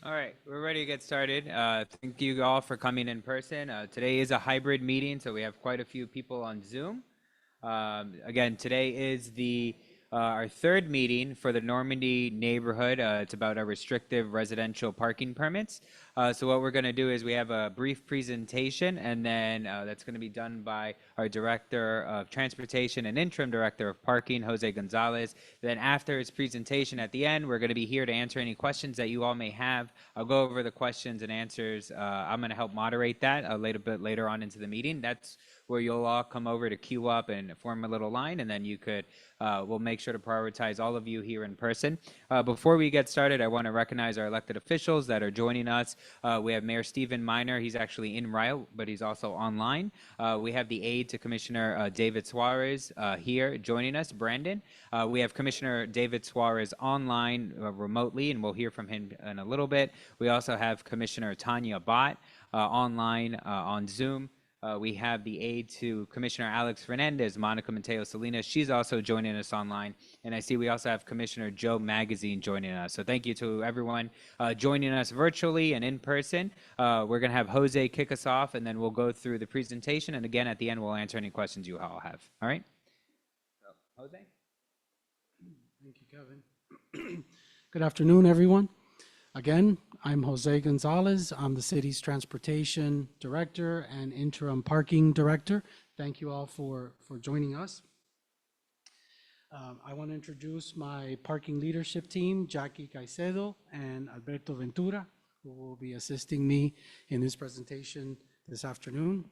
All right, we're ready to get started. Thank you all for coming in person. Today is a hybrid meeting, so we have quite a few people on Zoom. Again, today is the our third meeting for the Normandy neighborhood. It's about our restrictive residential parking permits. So what we're going to do is we have a brief presentation, and then that's going to be done by our Director of Transportation and Interim Director of Parking, Jose Gonzalez. Then after his presentation at the end, we're going to be here to answer any questions that you all may have. I'll go over the questions and answers. I'm going to help moderate that a little bit later on into the meeting. That's where you'll all come over to queue up and form a little line, and then you could, we'll make sure to prioritize all of you here in person. Before we get started, I want to recognize our elected officials that are joining us. We have Mayor Stephen Miner. He's actually in Rio, but he's also online. We have the aide to Commissioner David Suarez here joining us, Brandon. We have Commissioner David Suarez online remotely, and we'll hear from him in a little bit. We also have Commissioner Tanya Bott online on Zoom. We have the aide to Commissioner Alex Fernandez, Monica Mateo Salinas. She's also joining us online. And I see we also have Commissioner Joe Magazine joining us. So thank you to everyone joining us virtually and in person. We're going to have Jose kick us off, and then we'll go through the presentation. And again, at the end, we'll answer any questions you all have. All right? So, Jose? Thank you, Kevin. Good afternoon, everyone. Again, I'm Jose Gonzalez. I'm the city's transportation director and interim parking director. Thank you all for joining us. I want to introduce my parking leadership team, Jackie Caicedo and Alberto Ventura, who will be assisting me in this presentation this afternoon.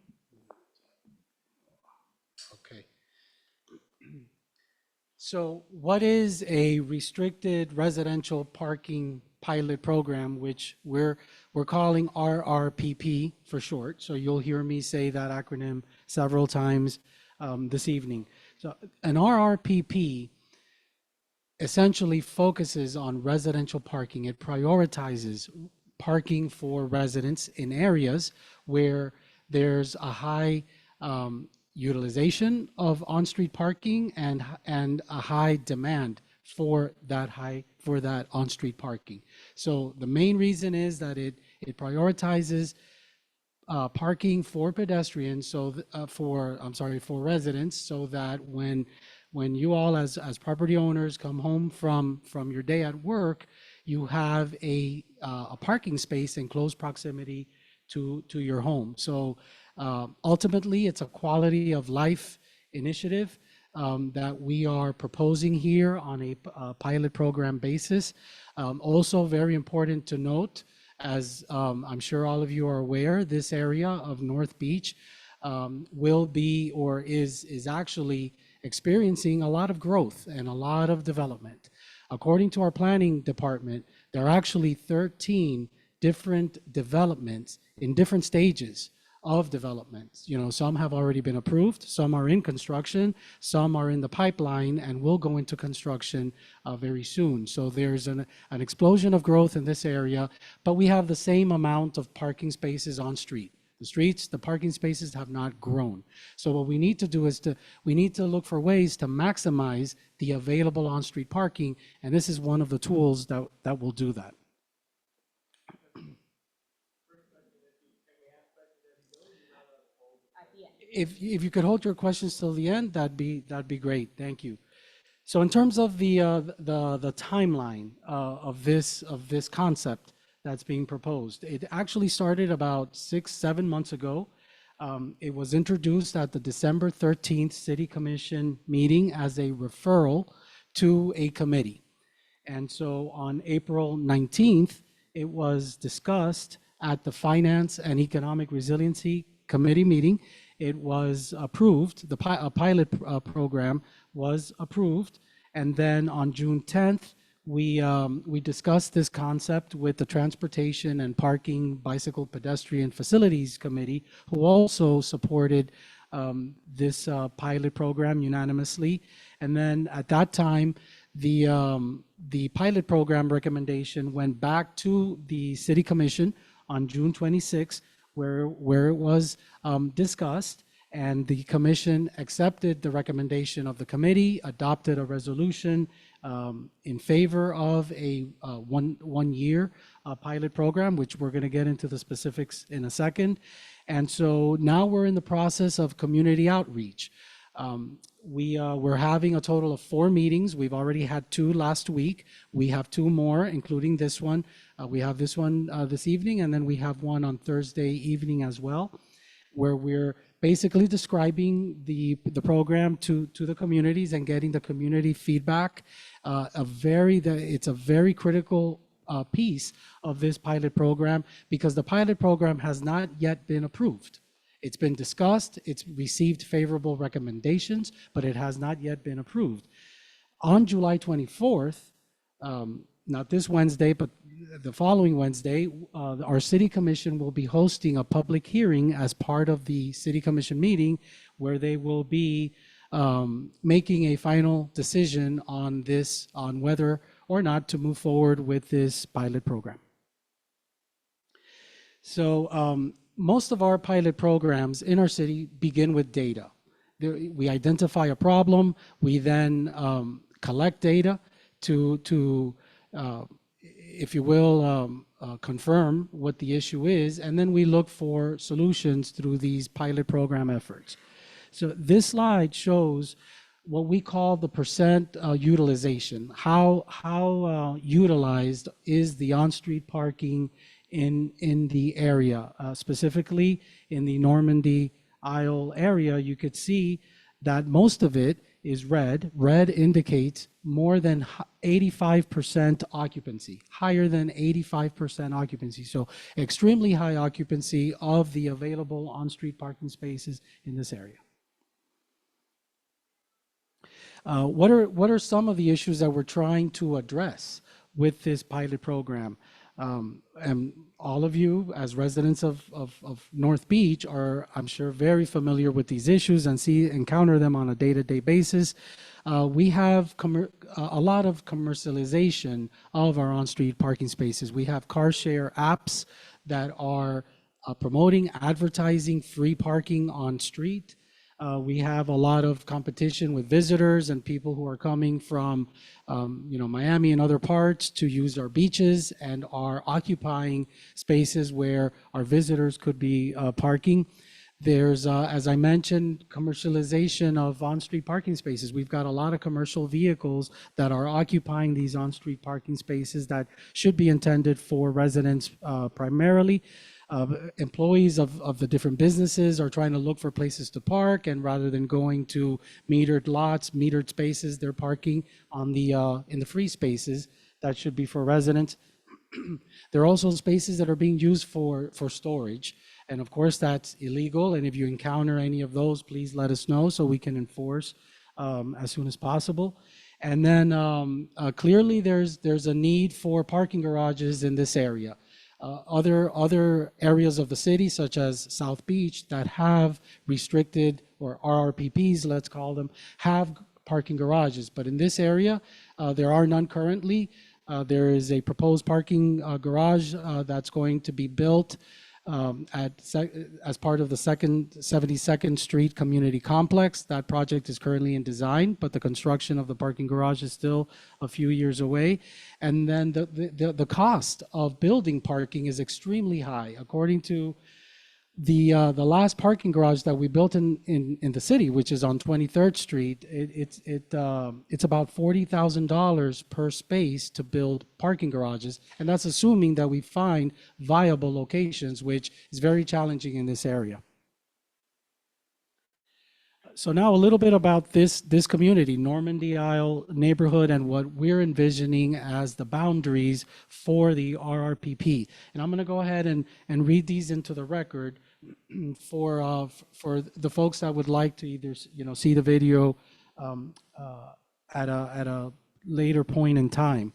Okay. So what is a restricted residential parking pilot program, which we're calling RRPP for short? So you'll hear me say that acronym several times this evening. So an RRPP essentially focuses on residential parking. It prioritizes parking for residents in areas where there's a high utilization of on-street parking and a high demand for that on-street parking. So the main reason is that it prioritizes parking for pedestrians, so for residents, so that when you all as property owners come home from your day at work, you have a parking space in close proximity to your home. So ultimately, it's a quality of life initiative that we are proposing here on a pilot program basis. Also very important to note, as I'm sure all of you are aware, this area of North Beach will be or is actually experiencing a lot of growth and a lot of development. According to our planning department, there are actually 13 different developments in different stages of development. You know, some have already been approved, some are in construction, some are in the pipeline and will go into construction very soon. So there's an explosion of growth in this area, but we have the same amount of parking spaces on street. The parking spaces have not grown. So what we need to do is we need to look for ways to maximize the available on-street parking, and this is one of the tools that will do that. If you could hold your questions till the end, that'd be great. Thank you. So in terms of the timeline of this concept that's being proposed, it actually started about 6-7 months ago. It was introduced at the December 13th City Commission meeting as a referral to a committee. And so on April 19th, it was discussed at the Finance and Economic Resiliency Committee meeting. It was approved, the pilot program was approved, and then on June 10th, we discussed this concept with the Transportation and Parking Bicycle Pedestrian Facilities Committee, who also supported this pilot program unanimously. And then at that time, the pilot program recommendation went back to the City Commission on June 26th, where it was discussed, and the commission accepted the recommendation of the committee, adopted a resolution in favor of a one year pilot program, which we're going to get into the specifics in a second. And so now we're in the process of community outreach. We're having a total of 4 meetings. We've already had 2 last week. We have 2 more, including this one. We have this one this evening, and then we have one on Thursday evening as well, where we're basically describing the program to the communities and getting the community feedback. It's a very critical piece of this pilot program, because the pilot program has not yet been approved. It's been discussed, it's received favorable recommendations, but it has not yet been approved. On July 24th, not this Wednesday, but the following Wednesday, our City Commission will be hosting a public hearing as part of the City Commission meeting, where they will be making a final decision on whether or not to move forward with this pilot program. So most of our pilot programs in our city begin with data. We identify a problem, we then collect data to if you will, confirm what the issue is, and then we look for solutions through these pilot program efforts. So this slide shows what we call the percent utilization. How utilized is the on-street parking in the area, specifically in the Normandy Isle area. You could see that most of it is red. Red indicates more than 85% occupancy, higher than 85% occupancy. So extremely high occupancy of the available on-street parking spaces in this area. What are some of the issues that we're trying to address with this pilot program? And all of you, as residents of North Beach, are, I'm sure, very familiar with these issues and encounter them on a day-to-day basis. We have a lot of commercialization of our on-street parking spaces. We have car share apps that are promoting, advertising free parking on street. We have a lot of competition with visitors and people who are coming from Miami and other parts to use our beaches and are occupying spaces where our visitors could be parking. There's, as I mentioned, commercialization of on-street parking spaces. We've got a lot of commercial vehicles that are occupying these on-street parking spaces that should be intended for residents primarily. Employees of the different businesses are trying to look for places to park, and rather than going to metered lots, metered spaces, they're parking on in the free spaces that should be for residents. There are also spaces that are being used for storage, and of course that's illegal. And if you encounter any of those, please let us know so we can enforce as soon as possible. And then clearly there's a need for parking garages in this area. Other areas of the city, such as South Beach, that have restricted, or RRPPs, let's call them, have parking garages. But in this area, there are none currently. There is a proposed parking garage that's going to be built as part of the 72nd Street Community Complex. That project is currently in design, but the construction of the parking garage is still a few years away. And then the cost of building parking is extremely high. According to the last parking garage that we built in the city, which is on 23rd Street, it's about $40,000 per space to build parking garages, and that's assuming that we find viable locations, which is very challenging in this area. So now a little bit about this community, Normandy Isle neighborhood, and what we're envisioning as the boundaries for the RRPP. And I'm going to go ahead and read these into the record for the folks that would like to either see the video at a later point in time.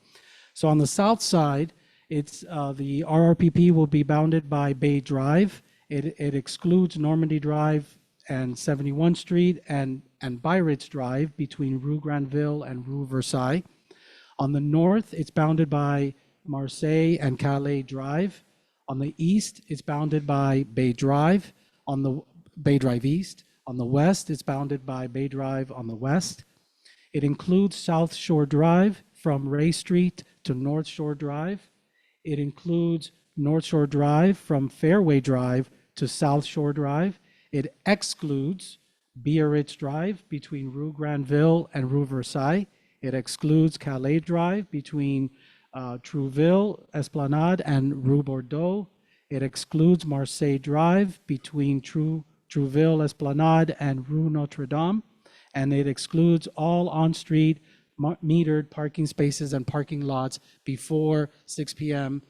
So on the south side, it's the RRPP will be bounded by Bay Drive. It excludes Normandy Drive and 71st Street and Byridge Drive between Rue Granville and Rue Versailles. On the north, it's bounded by Marseille and Calais Drive. On the east, it's bounded by Bay Drive, on the Bay Drive East. On the west, it's bounded by Bay Drive on the west. It includes South Shore Drive, from Ray Street to North Shore Drive. It includes North Shore Drive from Fairway Drive to South Shore Drive. It excludes Biarritz Drive between Rue Granville and Rue Versailles. It excludes Calais Drive between Trouville, Esplanade, and Rue Bordeaux. It excludes Marseille Drive between Trouville, Esplanade, and Rue Notre Dame. And it excludes all on-street metered parking spaces and parking lots before 6 p.m.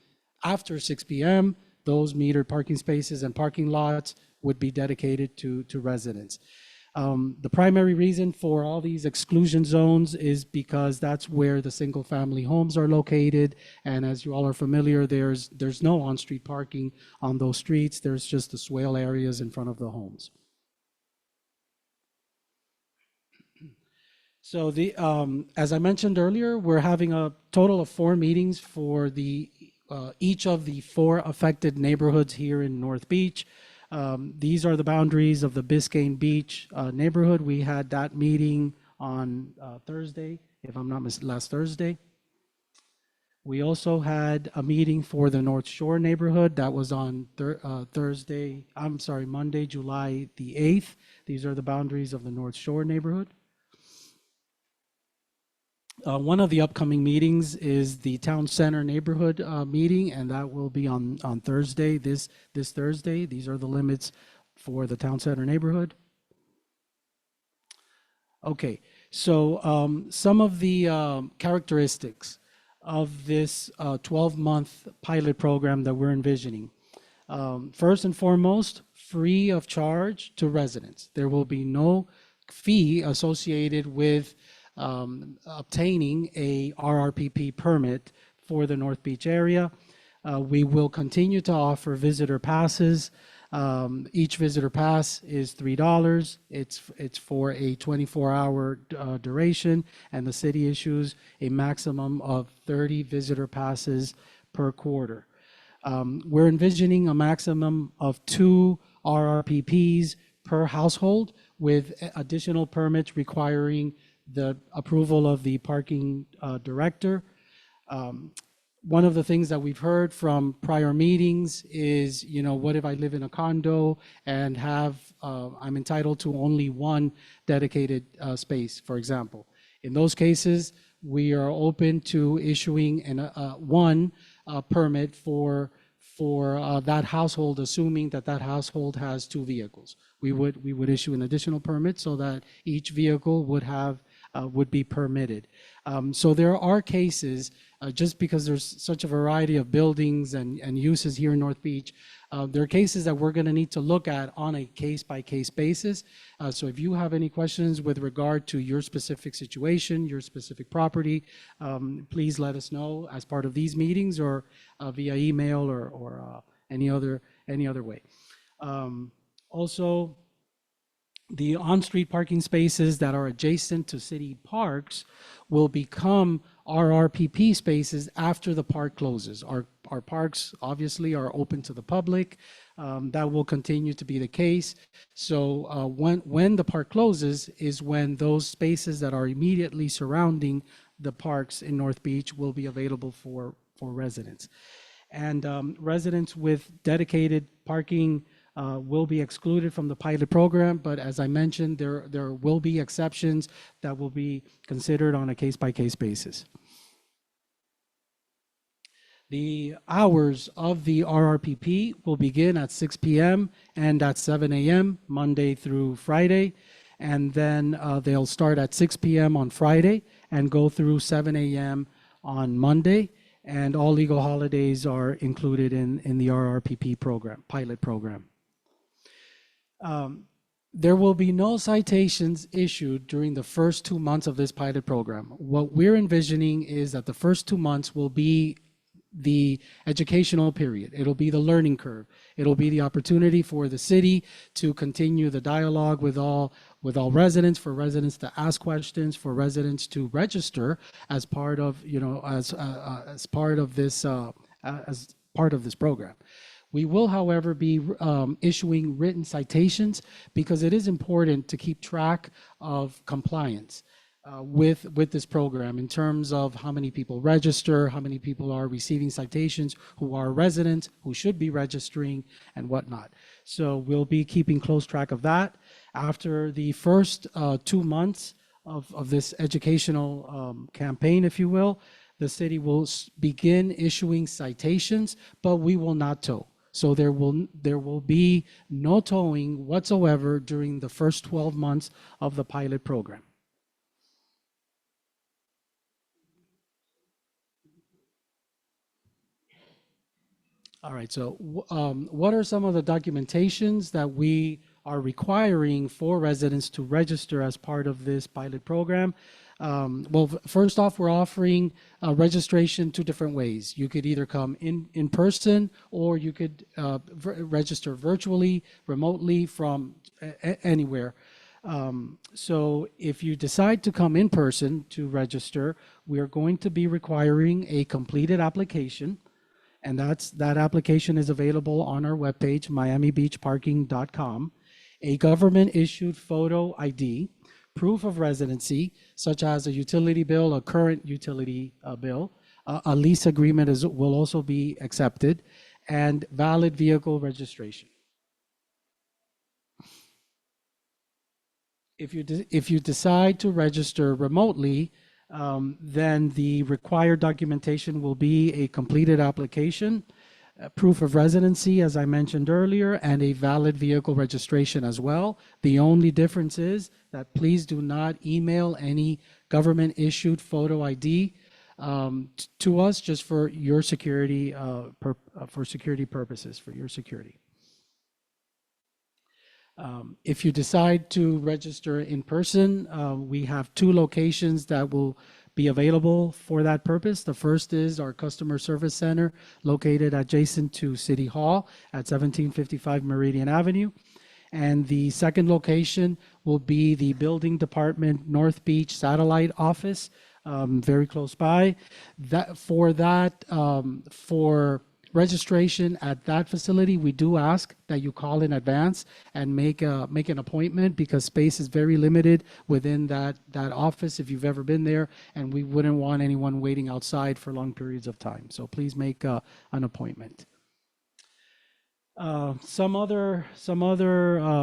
After 6 p.m., those metered parking spaces and parking lots would be dedicated to residents. The primary reason for all these exclusion zones is because that's where the single family homes are located. And as you all are familiar, there's no on-street parking on those streets. There's just the swale areas in front of the homes. So as I mentioned earlier, we're having a total of 4 meetings for each of the 4 affected neighborhoods here in North Beach. These are the boundaries of the Biscayne Beach neighborhood. We had that meeting on Thursday, if I'm not mistaken, last Thursday. We also had a meeting for the North Shore neighborhood. That was on Monday, July the 8th. These are the boundaries of the North Shore neighborhood. One of the upcoming meetings is the Town Center neighborhood meeting, and that will be on Thursday, this Thursday. These are the limits for the Town Center neighborhood. Okay, so some of the characteristics of this 12-month pilot program that we're envisioning. First and foremost, free of charge to residents. There will be no fee associated with obtaining a RRPP permit for the North Beach area. We will continue to offer visitor passes. Each visitor pass is $3. It's for a 24-hour duration, and the city issues a maximum of 30 visitor passes per quarter. We're envisioning a maximum of 2 RRPPs per household, with additional permits requiring the approval of the parking director. One of the things that we've heard from prior meetings is, what if I live in a condo and I'm entitled to only 1 dedicated space, for example. In those cases, we are open to issuing one permit for that household, assuming that household has 2 vehicles. We would issue an additional permit so that each vehicle would be permitted. So there are cases, just because there's such a variety of buildings and uses here in North Beach, there are cases that we're going to need to look at on a case-by-case basis. So if you have any questions with regard to your specific situation, your specific property, please let us know as part of these meetings or via email or any other way. Also, the on-street parking spaces that are adjacent to city parks will become RRPP spaces after the park closes. Our parks obviously are open to the public. That will continue to be the case. So when the park closes is when those spaces that are immediately surrounding the parks in North Beach will be available for residents. And residents with dedicated parking will be excluded from the pilot program, but as I mentioned, there will be exceptions that will be considered on a case-by-case basis. The hours of the RRPP will begin at 6 p.m. and at 7 a.m. Monday through Friday, and then they'll start at 6 p.m. on Friday and go through 7 a.m. on Monday, and all legal holidays are included in the RRPP program, pilot program. There will be no citations issued during the first 2 months of this pilot program. What we're envisioning is that the first 2 months will be the educational period. It'll be the learning curve. It'll be the opportunity for the city to continue the dialogue with all residents, for residents to ask questions, for residents to register as part of as part of this program. We will, however, be issuing written citations because it is important to keep track of compliance. with this program in terms of how many people register, how many people are receiving citations, who are residents, who should be registering, and whatnot. So we'll be keeping close track of that. After the first 2 months of this educational campaign, if you will, the city will begin issuing citations, but we will not tow. So there will be no towing whatsoever during the first 12 months of the pilot program. All right, so what are some of the documentations that we are requiring for residents to register as part of this pilot program? Well, first off, we're offering registration two different ways. You could either come in person, or you could register virtually, remotely from anywhere. So if you decide to come in person to register, we are going to be requiring a completed application. And that application is available on our webpage, miamibeachparking.com. A government-issued photo ID, proof of residency, such as a utility bill, a current utility bill, a lease agreement will also be accepted, and valid vehicle registration. If you decide to register remotely, then the required documentation will be a completed application, proof of residency, as I mentioned earlier, and a valid vehicle registration as well. The only difference is that please do not email any government-issued photo ID to us, just for your security, for security purposes, for your security. If you decide to register in person, we have two locations that will be available for that purpose. The first is our customer service center located adjacent to City Hall at 1755 Meridian Avenue. And the second location will be the building department North Beach satellite office, very close by. For registration at that facility, we do ask that you call in advance and make an appointment, because space is very limited within that office if you've ever been there, and we wouldn't want anyone waiting outside for long periods of time. So please make an appointment. Some other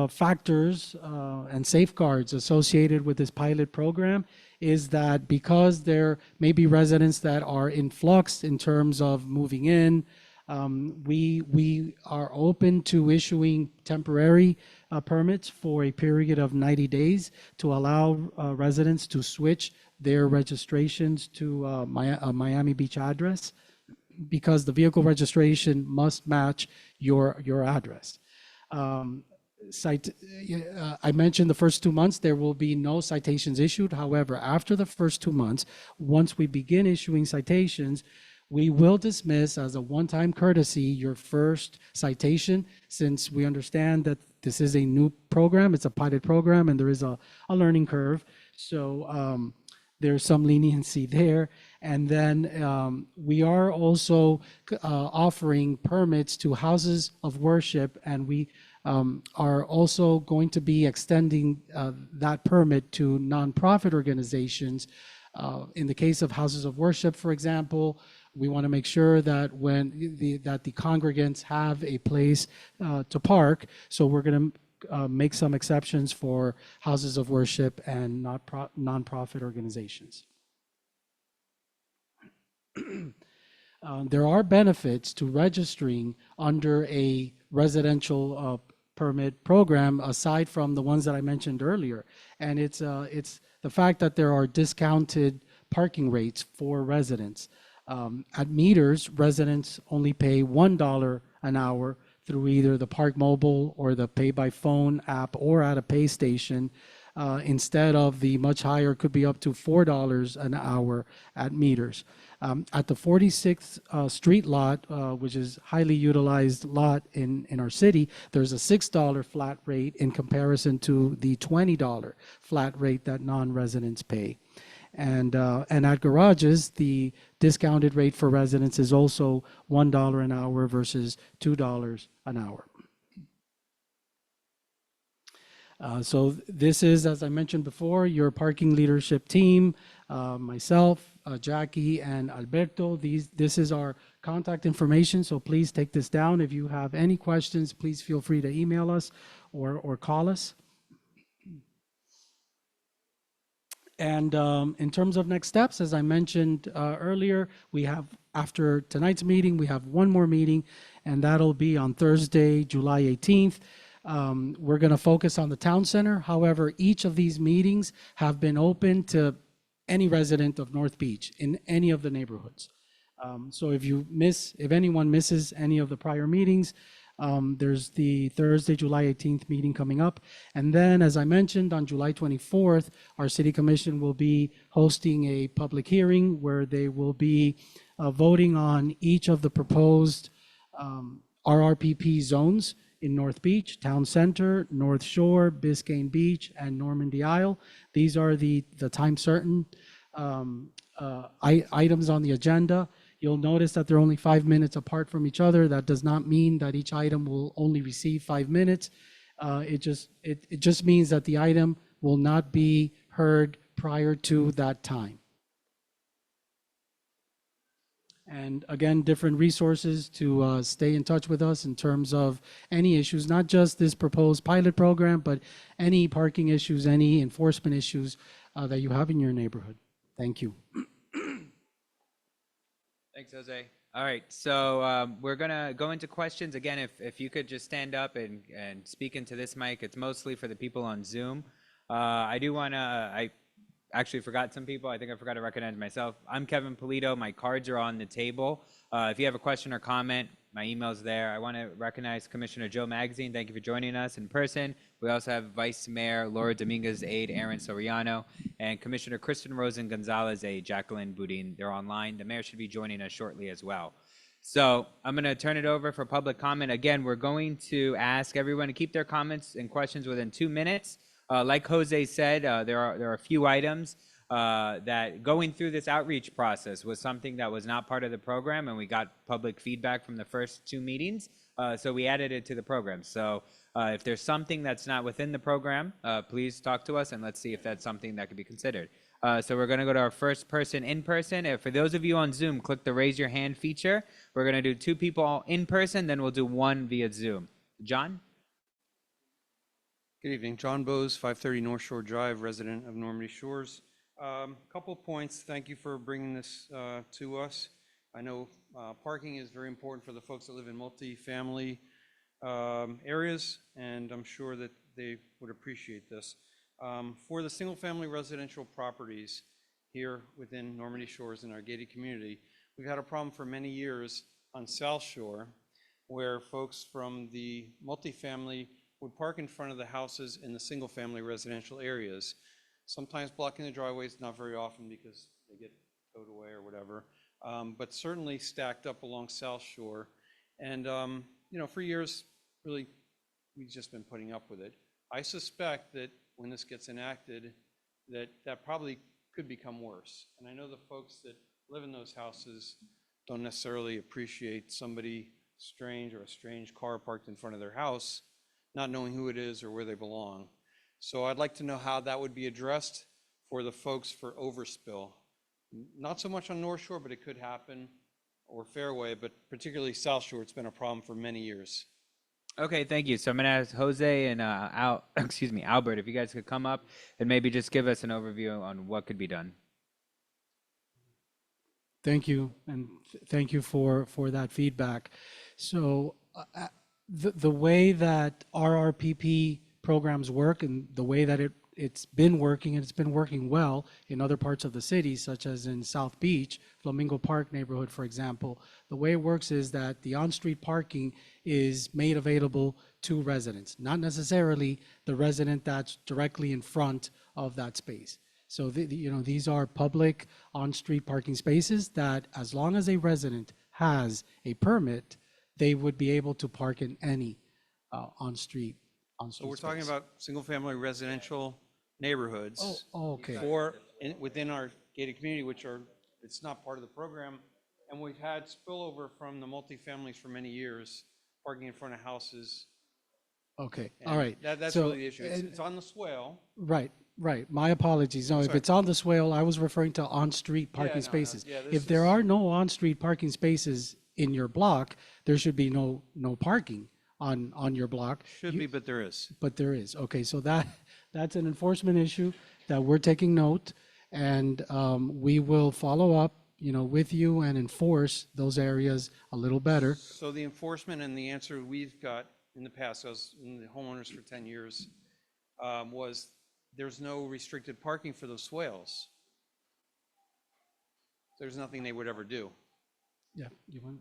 factors and safeguards associated with this pilot program is that because there may be residents that are in flux in terms of moving in, we are open to issuing temporary permits for a period of 90 days to allow residents to switch their registrations to a Miami Beach address, because the vehicle registration must match your address. I mentioned the first 2 months, there will be no citations issued. However, after the first 2 months, once we begin issuing citations, we will dismiss as a one-time courtesy your first citation, since we understand that this is a new program, it's a pilot program, and there is a learning curve. So there's some leniency there. And then we are also offering permits to houses of worship, and we are also going to be extending that permit to nonprofit organizations. In the case of houses of worship, for example, we want to make sure that that the congregants have a place to park. So we're going to make some exceptions for houses of worship and nonprofit organizations. There are benefits to registering under a residential permit program, aside from the ones that I mentioned earlier. And it's the fact that there are discounted parking rates for residents. At meters, residents only pay $1 an hour through either the Park Mobile or the Pay by Phone app, or at a pay station, instead of the much higher, could be up to $4 an hour at meters. At the 46th Street lot, which is highly utilized lot in our city, there's a $6 flat rate in comparison to the $20 flat rate that non-residents pay. And at garages, the discounted rate for residents is also $1 an hour versus $2 an hour. This is, as I mentioned before, your parking leadership team, myself, Jackie, and Alberto. This is our contact information, so please take this down. If you have any questions, please feel free to email us or call us. And in terms of next steps, as I mentioned earlier, we have, after tonight's meeting, we have one more meeting, and that'll be on Thursday, July 18th. We're going to focus on the town center. However, each of these meetings have been open to any resident of North Beach in any of the neighborhoods. So if anyone misses any of the prior meetings, there's the Thursday, July 18th meeting coming up. And then, as I mentioned, on July 24th, our city commission will be hosting a public hearing where they will be voting on each of the proposed RRPP zones in North Beach, Town Center, North Shore, Biscayne Beach, and Normandy Isle. These are the time certain items on the agenda. You'll notice that they're only 5 minutes apart from each other. That does not mean that each item will only receive 5 minutes. It just means that the item will not be heard prior to that time. And again, different resources to stay in touch with us in terms of any issues, not just this proposed pilot program, but any parking issues, any enforcement issues that you have in your neighborhood. Thank you. Thanks, Jose. All right, so we're gonna go into questions. Again, if you could just stand up and speak into this mic. It's mostly for the people on Zoom. I actually forgot some people. I think I forgot to recognize myself. I'm Kevin Polito. My cards are on the table. If you have a question or comment, my email's there. I want to recognize Commissioner Joe Magazine. Thank you for joining us in person. We also have Vice Mayor Laura Dominguez, aide Aaron Soriano, and Commissioner Kristen Rosen Gonzalez, aide Jacqueline Boudin. They're online. The mayor should be joining us shortly as well. So I'm going to turn it over for public comment. Again, we're going to ask everyone to keep their comments and questions within 2 minutes. Like Jose said, there are a few items that going through this outreach process was something that was not part of the program, and we got public feedback from the first 2 meetings, so we added it to the program. So if there's something that's not within the program, please talk to us and let's see if that's something that could be considered. So we're going to go to our first person in person. For those of you on Zoom, click the raise your hand feature. We're going to do 2 people in person, then we'll do 1 via Zoom. John? Good evening. John Bose, 530 North Shore Drive, resident of Normandy Shores. Couple of points. Thank you for bringing this to us. I know parking is very important for the folks that live in multi-family areas, and I'm sure that they would appreciate this. For the single-family residential properties here within Normandy Shores in our gated community, we've had a problem for many years on South Shore where folks from the multifamily would park in front of the houses in the single-family residential areas, sometimes blocking the driveways, not very often because they get towed away or whatever, but certainly stacked up along South Shore. And, for years, really, we've just been putting up with it. I suspect that when this gets enacted, that probably could become worse. And I know the folks that live in those houses don't necessarily appreciate somebody strange or a strange car parked in front of their house, not knowing who it is or where they belong. So I'd like to know how that would be addressed for the folks for overspill. Not so much on North Shore, but it could happen, or Fairway, but particularly South Shore, it's been a problem for many years. Okay, thank you. So I'm going to ask Jose and Albert, if you guys could come up and maybe just give us an overview on what could be done. Thank you, and thank you for that feedback. So the way that RRPP programs work and the way that it's been working, and it's been working well in other parts of the city, such as in South Beach, Flamingo Park neighborhood, for example, the way it works is that the on-street parking is made available to residents, not necessarily the resident that's directly in front of that space. So these are public on-street parking spaces that, as long as a resident has a permit, they would be able to park in any on-street So we're talking about single-family residential neighborhoods. Okay. Within our gated community, it's not part of the program. And we've had spillover from the multifamilies for many years, parking in front of houses Okay, all And right. that's So, really the issue. It's on the swale. right, right. My apologies. No, if Sorry. it's on the swale, I was referring to on-street Yeah, parking no, no, spaces. yeah, this If there is, are no on-street parking spaces in your block, there should be no parking on your block. should be, but there is. But there is. Okay, so that's an enforcement issue that we're taking note, and we will follow up, with you and enforce those areas a little better. So the enforcement and the answer we've got in the past, I was in the homeowners for 10 years, was there's no restricted parking for those swales. There's nothing they would ever do. Yeah, you want?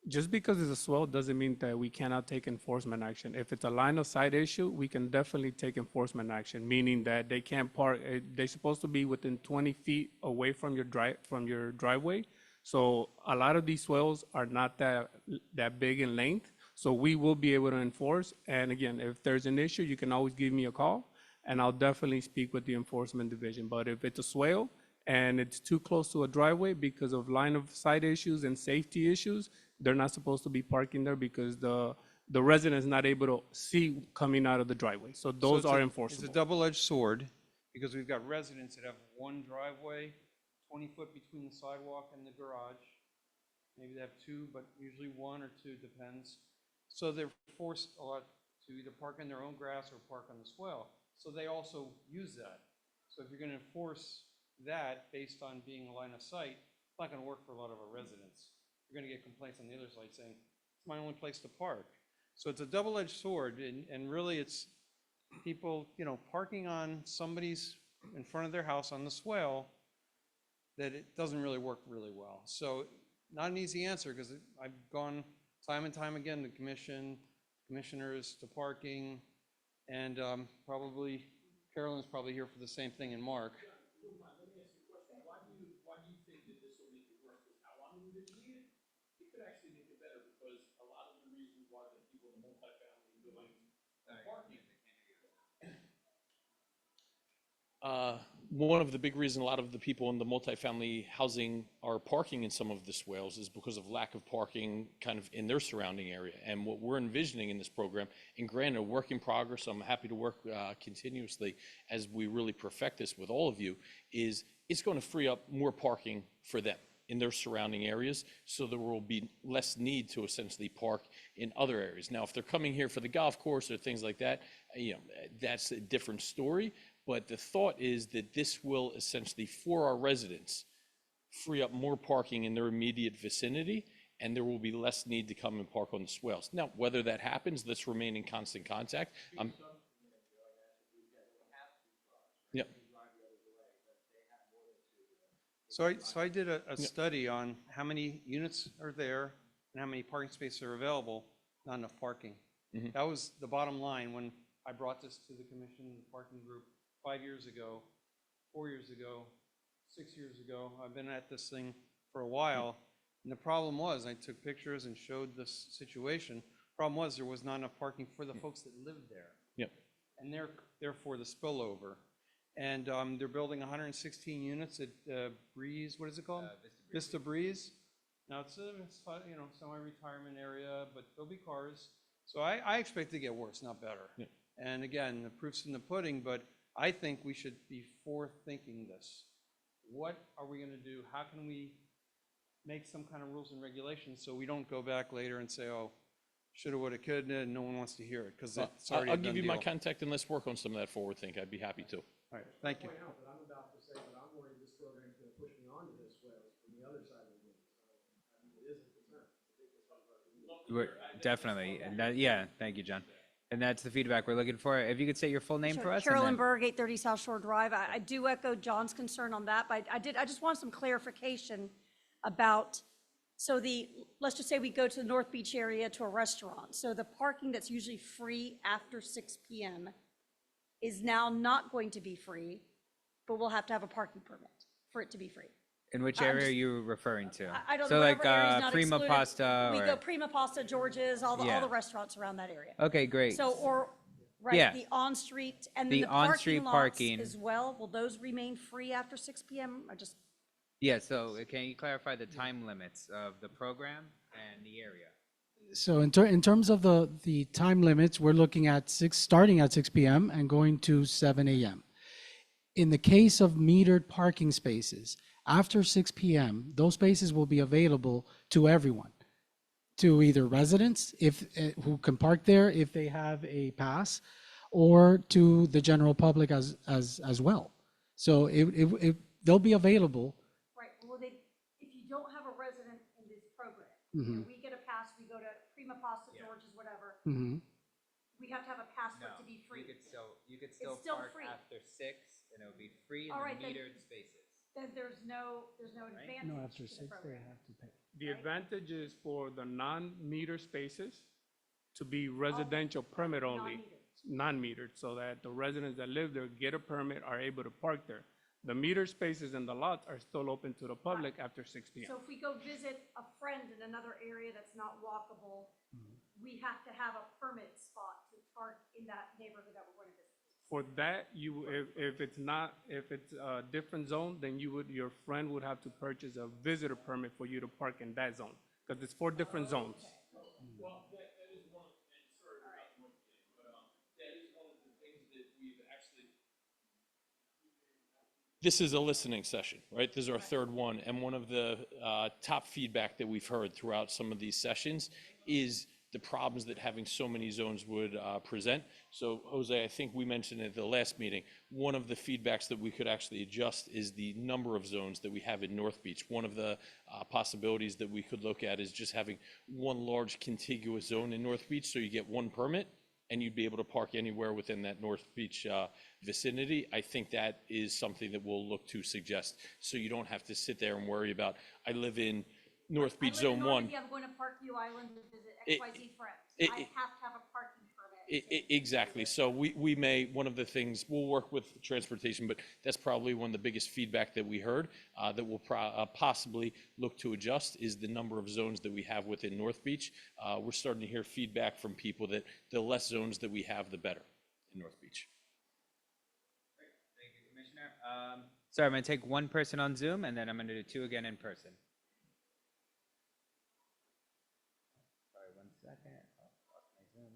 Just because it's a swell doesn't mean that we cannot take enforcement action. If it's a line of sight issue, we can definitely take enforcement action, meaning that they can't park, they're supposed to be within 20 feet away from your driveway. So a lot of these swells are not that big in length, so we will be able to enforce. And again, if there's an issue, you can always give me a call, and I'll definitely speak with the enforcement division. But if it's a swale and it's too close to a driveway because of line of sight issues and safety issues, they're not supposed to be parking there because the resident is not able to see coming out of the driveway. So So those it's are a- enforceable. It's a double-edged sword, because we've got residents that have one driveway, 20 foot between the sidewalk and the garage. Maybe they have two, but usually one or two, depends. So they're forced a lot to either park in their own grass or park on the swale. So they also use that. So if you're gonna enforce that based on being a line of sight, it's not gonna work for a lot of our residents. You're gonna get complaints on the other side saying, it's my only place to park. So it's a double-edged sword, and really it's people, parking on somebody's, in front of their house on the swale, that it doesn't really work really well. So not an easy answer, because I've gone time and time again to commissioners, to parking, and probably Carolyn's probably here for the same thing, and Mark. Let me ask you a question. Why do you think that this will make it worse? Because how long have we been doing it? It could actually make it better, because a lot of the reasons why the people in the multifamily buildings are parking. One of the big reasons a lot of the people in the multifamily housing are parking in some of the swales is because of lack of parking kind of in their surrounding area. And what we're envisioning in this program, and granted, a work in progress, so I'm happy to work continuously as we really perfect this with all of you, is it's going to free up more parking for them in their surrounding areas, so there will be less need to essentially park in other areas. Now, if they're coming here for the golf course or things like that, that's a different story. But the thought is that this will essentially, for our residents, free up more parking in their immediate vicinity, and there will be less need to come and park on the swales. Now, whether that happens, let's remain in constant contact. Yeah. So I did a study on how many units are there and how many parking spaces are available, not enough parking. That was the bottom line when I brought this to the commission, the parking group, 5 years ago, 4 years ago, 6 years ago. I've been at this thing for a while, and the problem was, I took pictures and showed this situation. Problem was, there was not enough parking for the folks that lived there. Yep. And therefore the spillover. And they're building 116 units at Breeze, what is it called? Vista Breeze. Now it's semi-retirement area, but there'll be cars. So I expect it to get worse, not better. Yep. And again, the proof's in the pudding, but I think we should be forethinking this. What are we gonna do? How can we make some kind of rules and regulations so we don't go back later and say, oh, shoulda, woulda, coulda, and no one wants to hear it, because it's already a I'll done give you my deal. contact, and let's work on some of that forward think. I'd be happy to. All right, thank you. Point out that I'm about to say that I'm worried this program's gonna push me onto this swales from the other side of the room. So, I mean, it is a concern. I think it's something about Definitely, and yeah, thank you, John. And that's the feedback we're looking for. If you could say your full name Sure. for us. Carolyn Berg, 830 South Shore Drive. I do echo John's concern on that, but I just want some clarification about, let's just say we go to the North Beach area to a restaurant. So the parking that's usually free after 6 PM is now not going to be free, but we'll have to have a parking permit for it to be free. In which I'm area just- are you referring to? I don't So know, like whatever area's not Prima excluded. Pasta We or? go Prima Pasta, George's, all Yeah. the restaurants around that area. Okay, great. So, Yeah. right, the on-street, and The then the on-street parking lots parking. as well, will those remain free after 6 PM? Yeah, so can you clarify the time limits of the program and the area? So in terms of the time limits, we're looking at starting at 6 p.m. and going to 7 a.m. In the case of metered parking spaces, after 6 p.m., those spaces will be available to everyone, to either residents who can park there if they have a pass, or to the general public as well. So they'll be available. Right, well, if you don't have a resident in this program, Mm-hmm. we get a pass, we go to Prima Pasta, George's, whatever, Mm-hmm. we have to have a pass for it to be free. You could still still park free. after 6, and it would be free in All the right, then- metered spaces. Then there's no advantage No, after to the 6, they program. have to pay. The advantage is for the non-meter spaces to be residential permit only, non-metered, so that the residents that live there get a permit, are able to park there. The meter spaces and the lots are still open to the public after 6 p.m. So if we go visit a friend in another area that's not walkable, we have to have a permit spot to park in that neighborhood that we're going to visit. For that, if it's a different zone, then your friend would have to purchase a visitor permit for you to park in that zone, because it's 4 different zones. Well, that is one, and sorry about the noise again, but that is one of the things that we've actually. This is a listening session, right? This is our third one, and one of the top feedback that we've heard throughout some of these sessions is the problems that having so many zones would present. So Jose, I think we mentioned at the last meeting, one of the feedbacks that we could actually adjust is the number of zones that we have in North Beach. One of the possibilities that we could look at is just having one large contiguous zone in North Beach, so you get one permit and you'd be able to park anywhere within that North Beach vicinity. I think that is something that we'll look to suggest, so you don't have to sit there and worry about, I live in North Beach Zone 1. Normandy, I'm going to Parkview Island to visit XYZ friends. I have to have a parking permit. Exactly. So we may, one of the things, we'll work with transportation, but that's probably one of the biggest feedback that we heard that we'll possibly look to adjust is the number of zones that we have within North Beach. We're starting to hear feedback from people that the less zones that we have, the better in North Beach. Great. Thank you, Commissioner. Sorry, I'm going to take one person on Zoom, and then I'm going to do 2 again in person. Sorry, 1 second. Oh, lost my Zoom.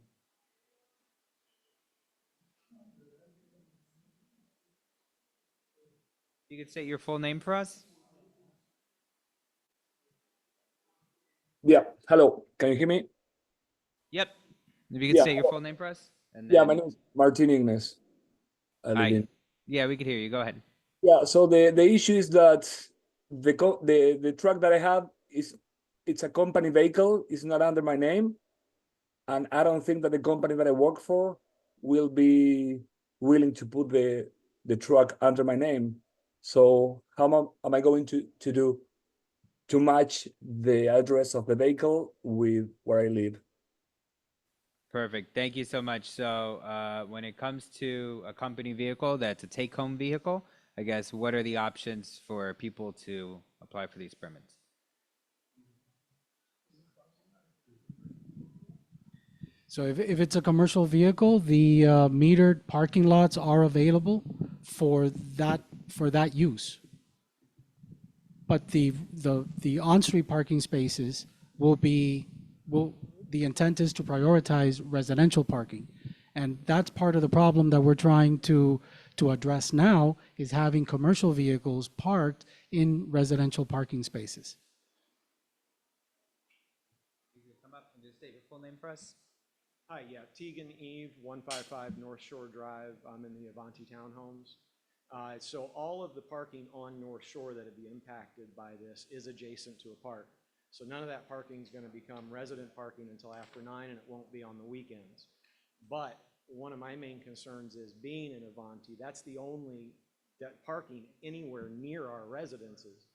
You could state your full name for us? Yeah, hello. Can you hear me? Yep. If you could Yeah, state your full name for us? And yeah, then, my name is Martin Ignes. I live hi. in. Yeah, we could hear you. Go ahead. Yeah, so the issue is that the truck that I have it's a company vehicle. It's not under my name, and I don't think that the company that I work for will be willing to put the truck under my name. So how am I going to do to match the address of the vehicle with where I live? Perfect. Thank you so much. So, when it comes to a company vehicle that's a take-home vehicle, I guess, what are the options for people to apply for these permits? So if it's a commercial vehicle, the metered parking lots are available for that use. But the on-street parking spaces the intent is to prioritize residential parking. And that's part of the problem that we're trying to address now, is having commercial vehicles parked in residential parking spaces. You could come up and just state your full name for us. Hi, yeah, Tegan Eve, 155 North Shore Drive. I'm in the Avanti Townhomes. So all of the parking on North Shore that would be impacted by this is adjacent to a park. So none of that parking is going to become resident parking until after 9, and it won't be on the weekends. But one of my main concerns is, being in Avanti, that's the only parking anywhere near our residences.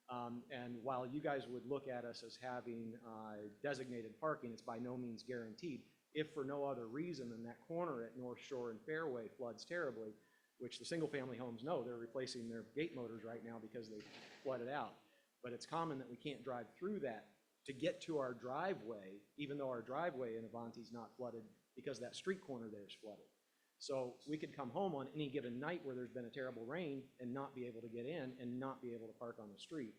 And while you guys would look at us as having designated parking, it's by no means guaranteed. If for no other reason than that corner at North Shore and Fairway floods terribly, which the single-family homes know, they're replacing their gate motors right now because they flooded out. But it's common that we can't drive through that to get to our driveway, even though our driveway in Avanti is not flooded, because that street corner there is flooded. So we could come home on any given night where there's been a terrible rain and not be able to get in and not be able to park on the street.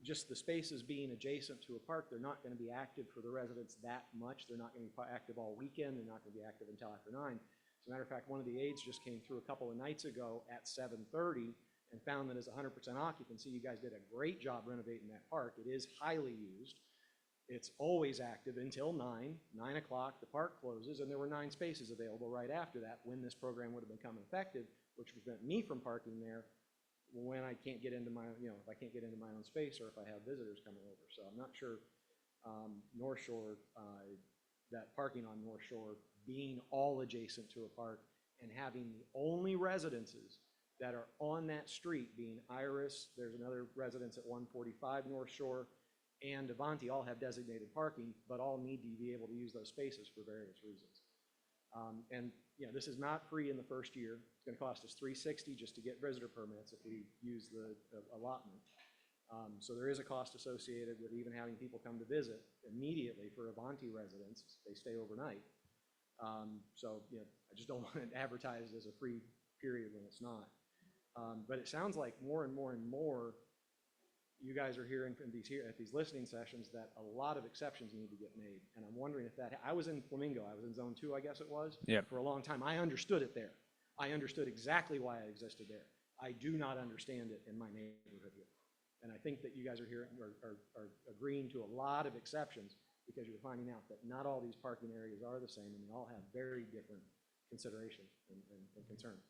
just the spaces being adjacent to a park, they're not going to be active for the residents that much. They're not going to be active all weekend. They're not going to be active until after 9. As a matter of fact, one of the aides just came through a couple of nights ago at 7:30 and found that as 100% occupancy, you guys did a great job renovating that park. It is highly used. It's always active until 9 o'clock, the park closes, and there were 9 spaces available right after that when this program would have become effective, which would prevent me from parking there when I can't get into my, if I can't get into my own space or if I have visitors coming over. So I'm not sure North Shore, that parking on North Shore being all adjacent to a park and having the only residences that are on that street being Iris, there's another residence at 145 North Shore, and Avanti all have designated parking, but all need to be able to use those spaces for various reasons. And this is not free in the first year. It's going to cost us $360 just to get visitor permits if we use the allotment. So there is a cost associated with even having people come to visit immediately for Avanti residents. They stay overnight. So I just don't want it advertised as a free period when it's not. But it sounds like more and more and more you guys are hearing from at these listening sessions that a lot of exceptions need to get made. And I'm wondering if I was in Flamingo, I was in zone 2, I guess it was, for a long time. I understood it there. I understood exactly why it existed there. I do not understand it in my neighborhood here. And I think that you guys are hearing are agreeing to a lot of exceptions because you're finding out that not all these parking areas are the same and they all have very different considerations and concerns.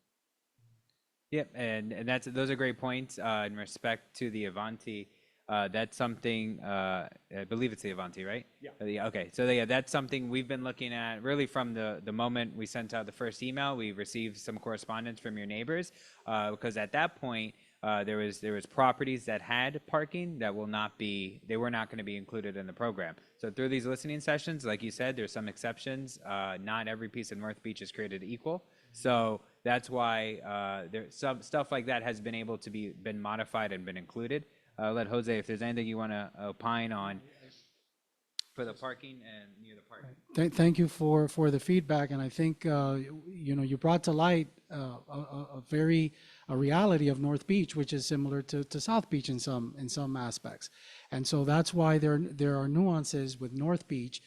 Yep, and those are great points in respect to the Avanti. That's something I believe it's the Avanti, right? Yeah. Okay, so that's something we've been looking at really from the moment we sent out the first email. We received some correspondence from your neighbors because at that point there was properties that had parking that were not going to be included in the program. So through these listening sessions, like you said, there's some exceptions. Not every piece of North Beach is created equal. So that's why there's some stuff like that has been able to been modified and been included. Let Jose, if there's anything you want to opine on for the parking and near the park. Thank you for the feedback, and I think you brought to light a reality of North Beach, which is similar to South Beach in some aspects, and so that's why there are nuances with North Beach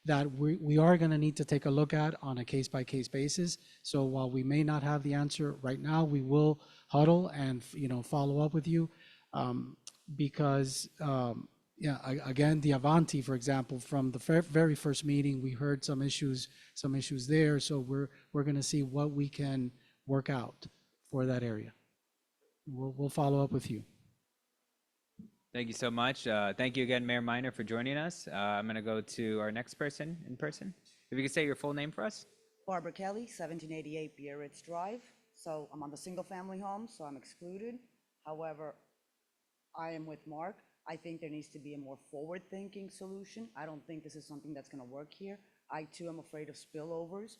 that we are going to need to take a look at on a case-by-case basis. So while we may not have the answer right now, we will huddle and follow up with you because again, the Avanti, for example, from the very first meeting, we heard some issues there. So we're going to see what we can work out for that area. We'll follow up with you. Thank you so much. Thank you again, Mayor Minor, for joining us. I'm going to go to our next person in person. If you could say your full name for us. Barbara Kelly, 1788 Biarritz Drive. So I'm on the single-family home, so I'm excluded. However, I am with Mark. I think there needs to be a more forward-thinking solution. I don't think this is something that's going to work here. I, too, am afraid of spillovers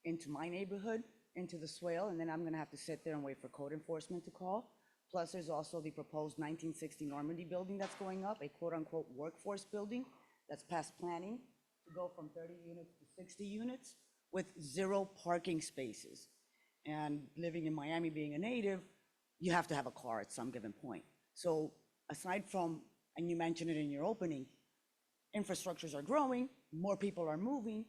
into my neighborhood, into the swale, and then I'm going to have to sit there and wait for code enforcement to call. Plus, there's also the proposed 1960 Normandy building that's going up, a quote-unquote workforce building that's past planning to go from 30 units to 60 units with 0 parking spaces. And living in Miami, being a native, you have to have a car at some given point. So aside from, and you mentioned it in your opening, infrastructures are growing, more people are moving,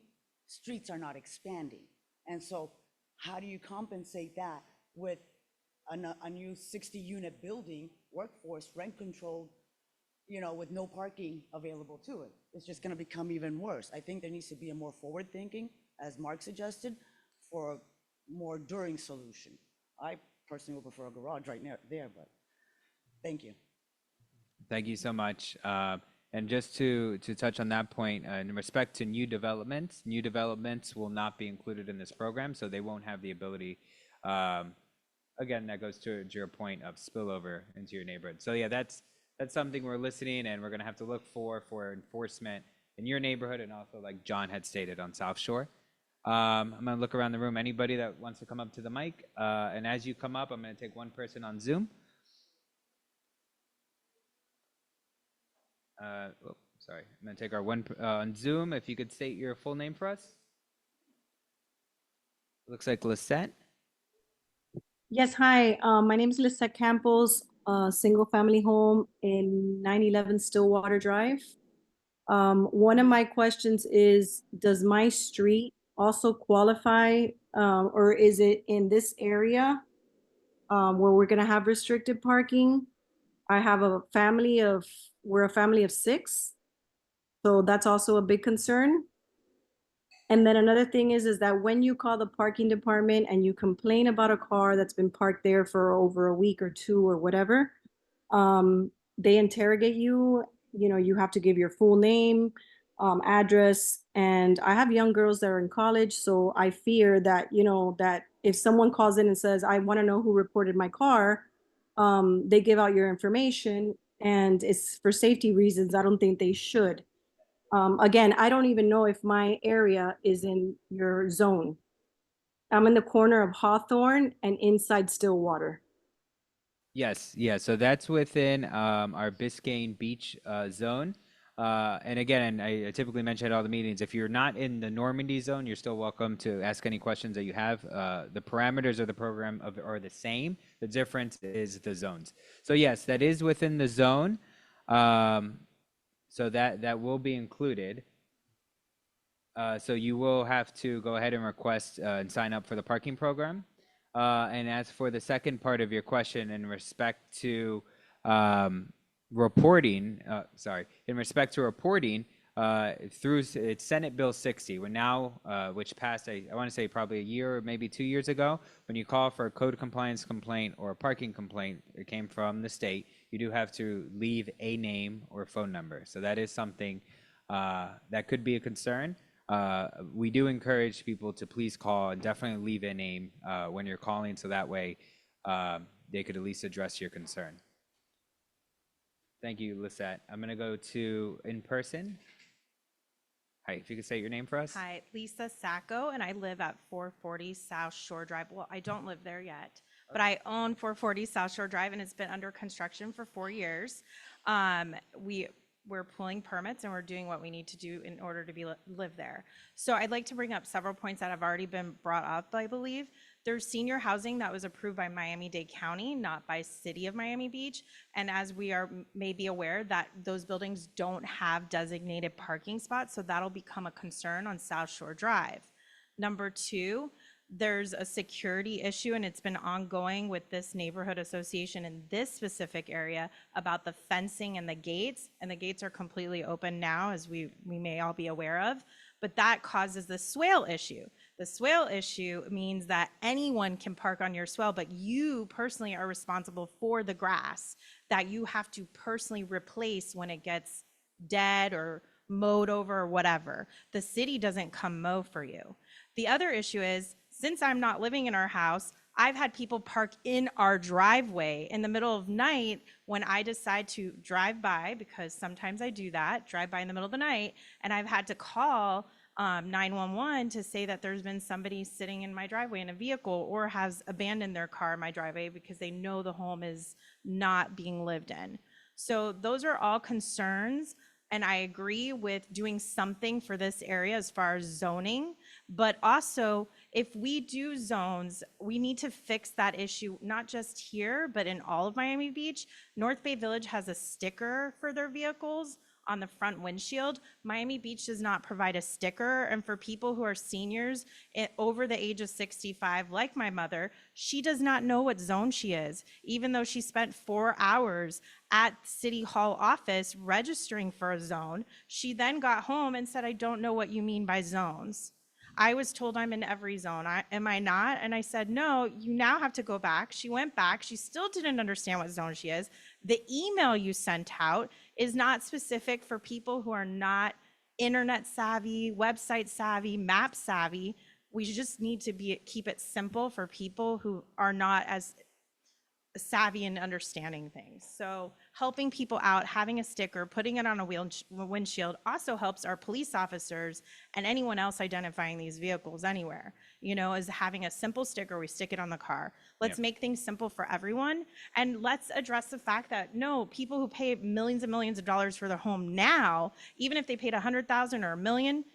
streets are not expanding. And so how do you compensate that with a new 60-unit building, workforce, rent controlled, with no parking available to it? It's just going to become even worse. I think there needs to be a more forward thinking, as Mark suggested, for a more enduring solution. I personally would prefer a garage right there, but thank you. Thank you so much. And just to touch on that point, in respect to new developments will not be included in this program, so they won't have the ability. Again, that goes to your point of spillover into your neighborhood. So yeah, that's something we're listening, and we're going to have to look for enforcement in your neighborhood, and also like John had stated on South Shore. I'm going to look around the room. Anybody that wants to come up to the mic, and as you come up, I'm going to take one person on Zoom. Sorry, I'm going to take our one on Zoom. If you could state your full name for us. Looks like Lisette. Yes, hi. My name is Lisa Campos. single-family home in 911 Stillwater Drive. One of my questions is, does my street also qualify, or is it in this area, where we're gonna have restricted parking? I have we're a family of 6, so that's also a big concern. And then another thing is that when you call the parking department and you complain about a car that's been parked there for over a week or 2 or whatever, they interrogate you. You know, you have to give your full name, address, and I have young girls that are in college, so I fear that, that if someone calls in and says, I want to know who reported my car, they give out your information, and it's for safety reasons. I don't think they should. Again, I don't even know if my area is in your zone. I'm in the corner of Hawthorne and inside Stillwater. Yes, yeah. So that's within our Biscayne Beach zone. And again, I typically mention at all the meetings, if you're not in the Normandy zone, you're still welcome to ask any questions that you have. The parameters of the program are the same. The difference is the zones. So yes, that is within the zone. So that will be included. So you will have to go ahead and request and sign up for the parking program. And as for the second part of your question in respect to reporting, in respect to reporting through it's Senate Bill 60, we're now, which passed, I want to say probably a year or maybe 2 years ago, when you call for a code compliance complaint or a parking complaint, it came from the state, you do have to leave a name or phone number. So that is something that could be a concern. We do encourage people to please call and definitely leave a name when you're calling, so that way they could at least address your concern. Thank you, Lisette. I'm going to go to in person. Hi, if you could say your name for us. Hi, Lisa Sacco, and I live at 440 South Shore Drive. Well, I don't live there yet, but I own 440 South Shore Drive, and it's been under construction for 4 years. We're pulling permits and we're doing what we need to do in order to live there. So I'd like to bring up several points that have already been brought up, I believe. There's senior housing that was approved by Miami-Dade County, not by City of Miami Beach. And as we are maybe aware that those buildings don't have designated parking spots, so that'll become a concern on South Shore Drive. Number 2, there's a security issue, and it's been ongoing with this neighborhood association in this specific area about the fencing and the gates are completely open now, as we may all be aware of, but that causes the swale issue. The swale issue means that anyone can park on your swale, but you personally are responsible for the grass that you have to personally replace when it gets dead or mowed over or whatever. The city doesn't come mow for you. The other issue is, since I'm not living in our house, I've had people park in our driveway in the middle of night when I decide to drive by, because sometimes I do that, drive by in the middle of the night, and I've had to call 911 to say that there's been somebody sitting in my driveway in a vehicle or has abandoned their car in my driveway because they know the home is not being lived in. So those are all concerns. And I agree with doing something for this area as far as zoning, but also if we do zones, we need to fix that issue, not just here, but in all of Miami Beach. North Bay Village has a sticker for their vehicles on the front windshield. Miami Beach does not provide a sticker. And for people who are seniors over the age of 65, like my mother, she does not know what zone she is, even though she spent 4 hours at City Hall office registering for a zone. She then got home and said, I don't know what you mean by zones. I was told I'm in every zone. Am I not? And I said, no, you now have to go back. She went back. She still didn't understand what zone she is. The email you sent out is not specific for people who are not internet savvy, website savvy, map savvy. We just need to keep it simple for people who are not as savvy in understanding things. So helping people out, having a sticker, putting it on a windshield also helps our police officers and anyone else identifying these vehicles anywhere, is having a simple sticker, we stick it on the car. Let's make things simple for everyone. And let's address the fact that no, people who pay millions and millions of dollars for their home now, even if they paid $100,000 or $1 million,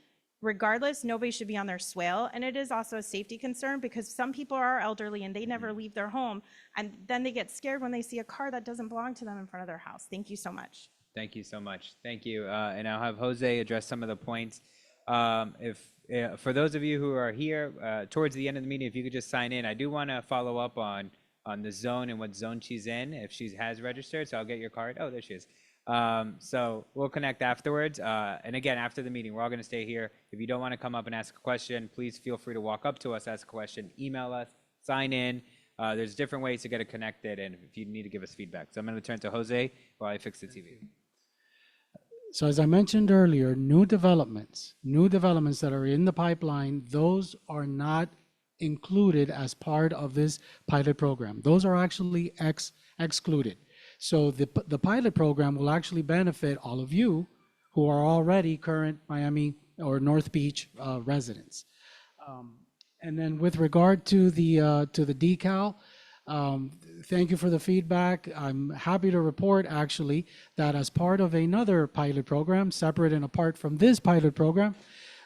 regardless, nobody should be on their swale. And it is also a safety concern because some people are elderly and they never leave their home. And then they get scared when they see a car that doesn't belong to them in front of their house. Thank you so much. Thank you so much. Thank you. And I'll have Jose address some of the points. If for those of you who are here towards the end of the meeting, if you could just sign in. I do want to follow up on the zone and what zone she's in, if she has registered. So I'll get your card. Oh, there she is. So we'll connect afterwards. And again, after the meeting, we're all going to stay here. If you don't want to come up and ask a question, please feel free to walk up to us, ask a question, email us, sign in. There's different ways to get it connected, and if you need to give us feedback. So I'm going to turn to Jose while I fix the TV. So as I mentioned earlier, new developments that are in the pipeline, those are not included as part of this pilot program. Those are actually excluded. So the pilot program will actually benefit all of you who are already current Miami or North Beach residents. And then with regard to the decal, thank you for the feedback. I'm happy to report actually that as part of another pilot program, separate and apart from this pilot program,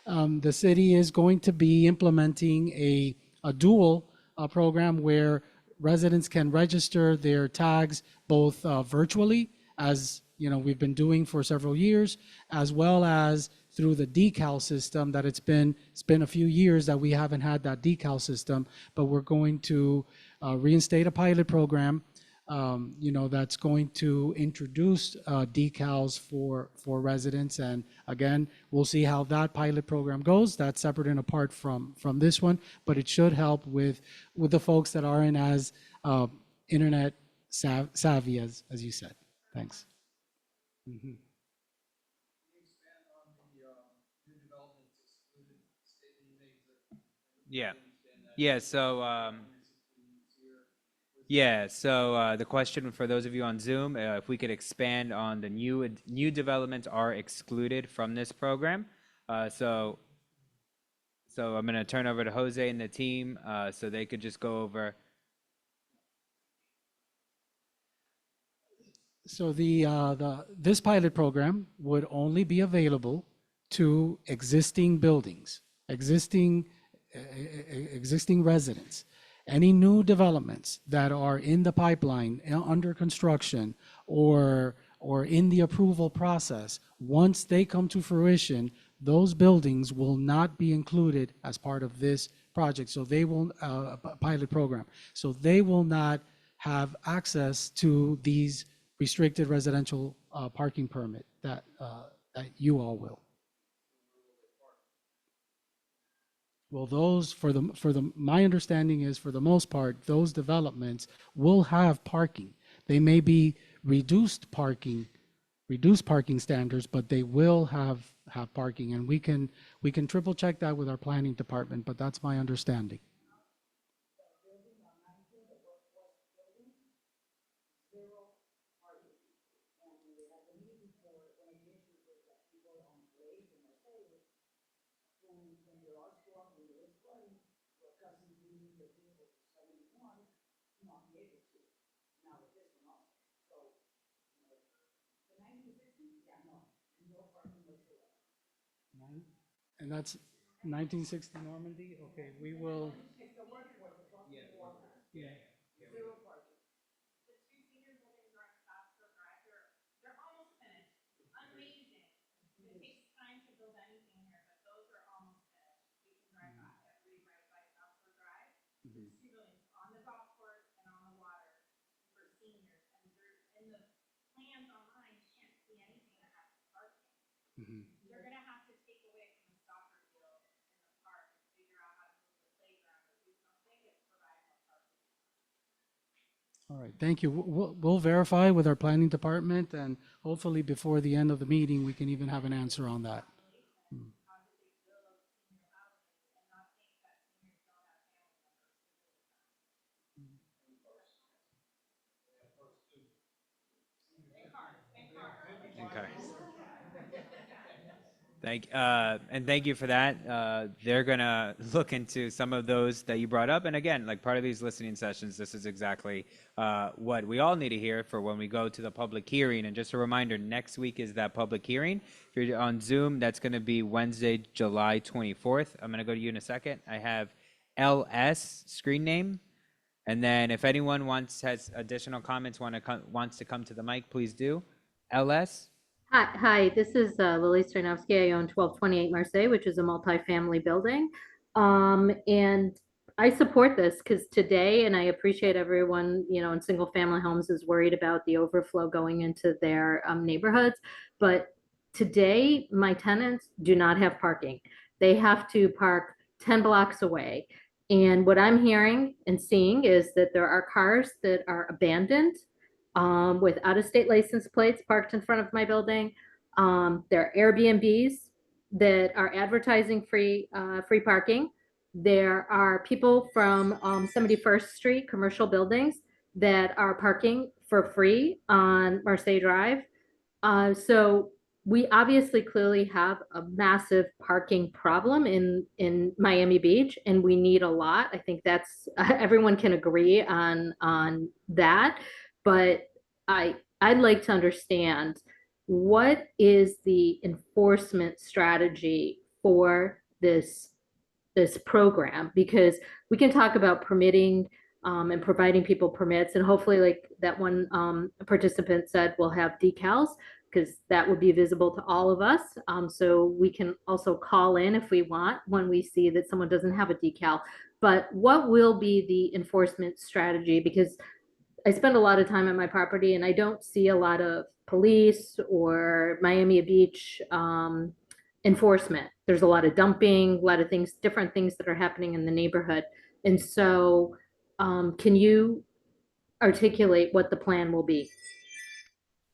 the city is going to be implementing a dual program where residents can register their tags both virtually, as you know we've been doing for several years, as well as through the decal system that it's been a few years that we haven't had that decal system, but we're going to reinstate a pilot program, that's going to introduce decals for residents. And again, we'll see how that pilot program goes. That's separate and apart from this one, but it should help with the folks that aren't as internet savvy as you said. Thanks. Mhm. Yeah. Yeah. So the question for those of you on Zoom, if we could expand on the new developments are excluded from this program. So I'm going to turn over to Jose and the team so they could just go over. So this pilot program would only be available to existing buildings, existing residents. Any new developments that are in the pipeline, under construction, or in the approval process, once they come to fruition, those buildings will not be included as part of this project. So they will pilot program. So they will not have access to these restricted residential parking permit that you all will. Well, those my understanding is for the most part, those developments will have parking. They may be reduced parking standards, but they will have parking, and we can triple check that with our planning department, but that's my understanding. And that's 1960 Normandy? Okay, we will. Yeah. The two senior buildings are on South Shore Drive. They're almost finished. Amazing. It takes time to build anything here, but those are almost finished. You can drive by, I believe, right by South Shore Drive. There's two buildings on the golf course and on the water for seniors. And they're in the plans online, you can't see anything that has parking. They're gonna have to take away from the soccer field in the park and figure out how to move the playground or do something to provide more parking. All right, thank you. We'll verify with our planning department, and hopefully before the end of the meeting, we can even have an answer on that. Okay. And thank you for that. They're gonna look into some of those that you brought up. And again, like part of these listening sessions, this is exactly what we all need to hear for when we go to the public hearing. And just a reminder, next week is that public hearing. If you're on Zoom, that's gonna be Wednesday, July 24th. I'm gonna go to you in a second. I have LS screen name. And then if anyone has additional comments, wants to come to the mic, please do. LS? Hi, this is Lily Stoyanovsky. I own 1228 Marseille, which is a multifamily building. And I support this because today, and I appreciate everyone, in single family homes is worried about the overflow going into their neighborhoods. But today, my tenants do not have parking. They have to park 10 blocks away. And what I'm hearing and seeing is that there are cars that are abandoned with out-of-state license plates parked in front of my building. There are Airbnbs that are advertising free parking. There are people from 71st Street commercial buildings that are parking for free on Marseille Drive. So we obviously clearly have a massive parking problem in Miami Beach, and we need a lot. I think that's everyone can agree on that. But I'd like to understand what is the enforcement strategy for this program, because we can talk about permitting and providing people permits, and hopefully, like that one participant said, we'll have decals because that would be visible to all of us. So we can also call in if we want when we see that someone doesn't have a decal. But what will be the enforcement strategy? Because I spend a lot of time on my property and I don't see a lot of police or Miami Beach enforcement. There's a lot of dumping, a lot of things, different things that are happening in the neighborhood. And so, can you articulate what the plan will be?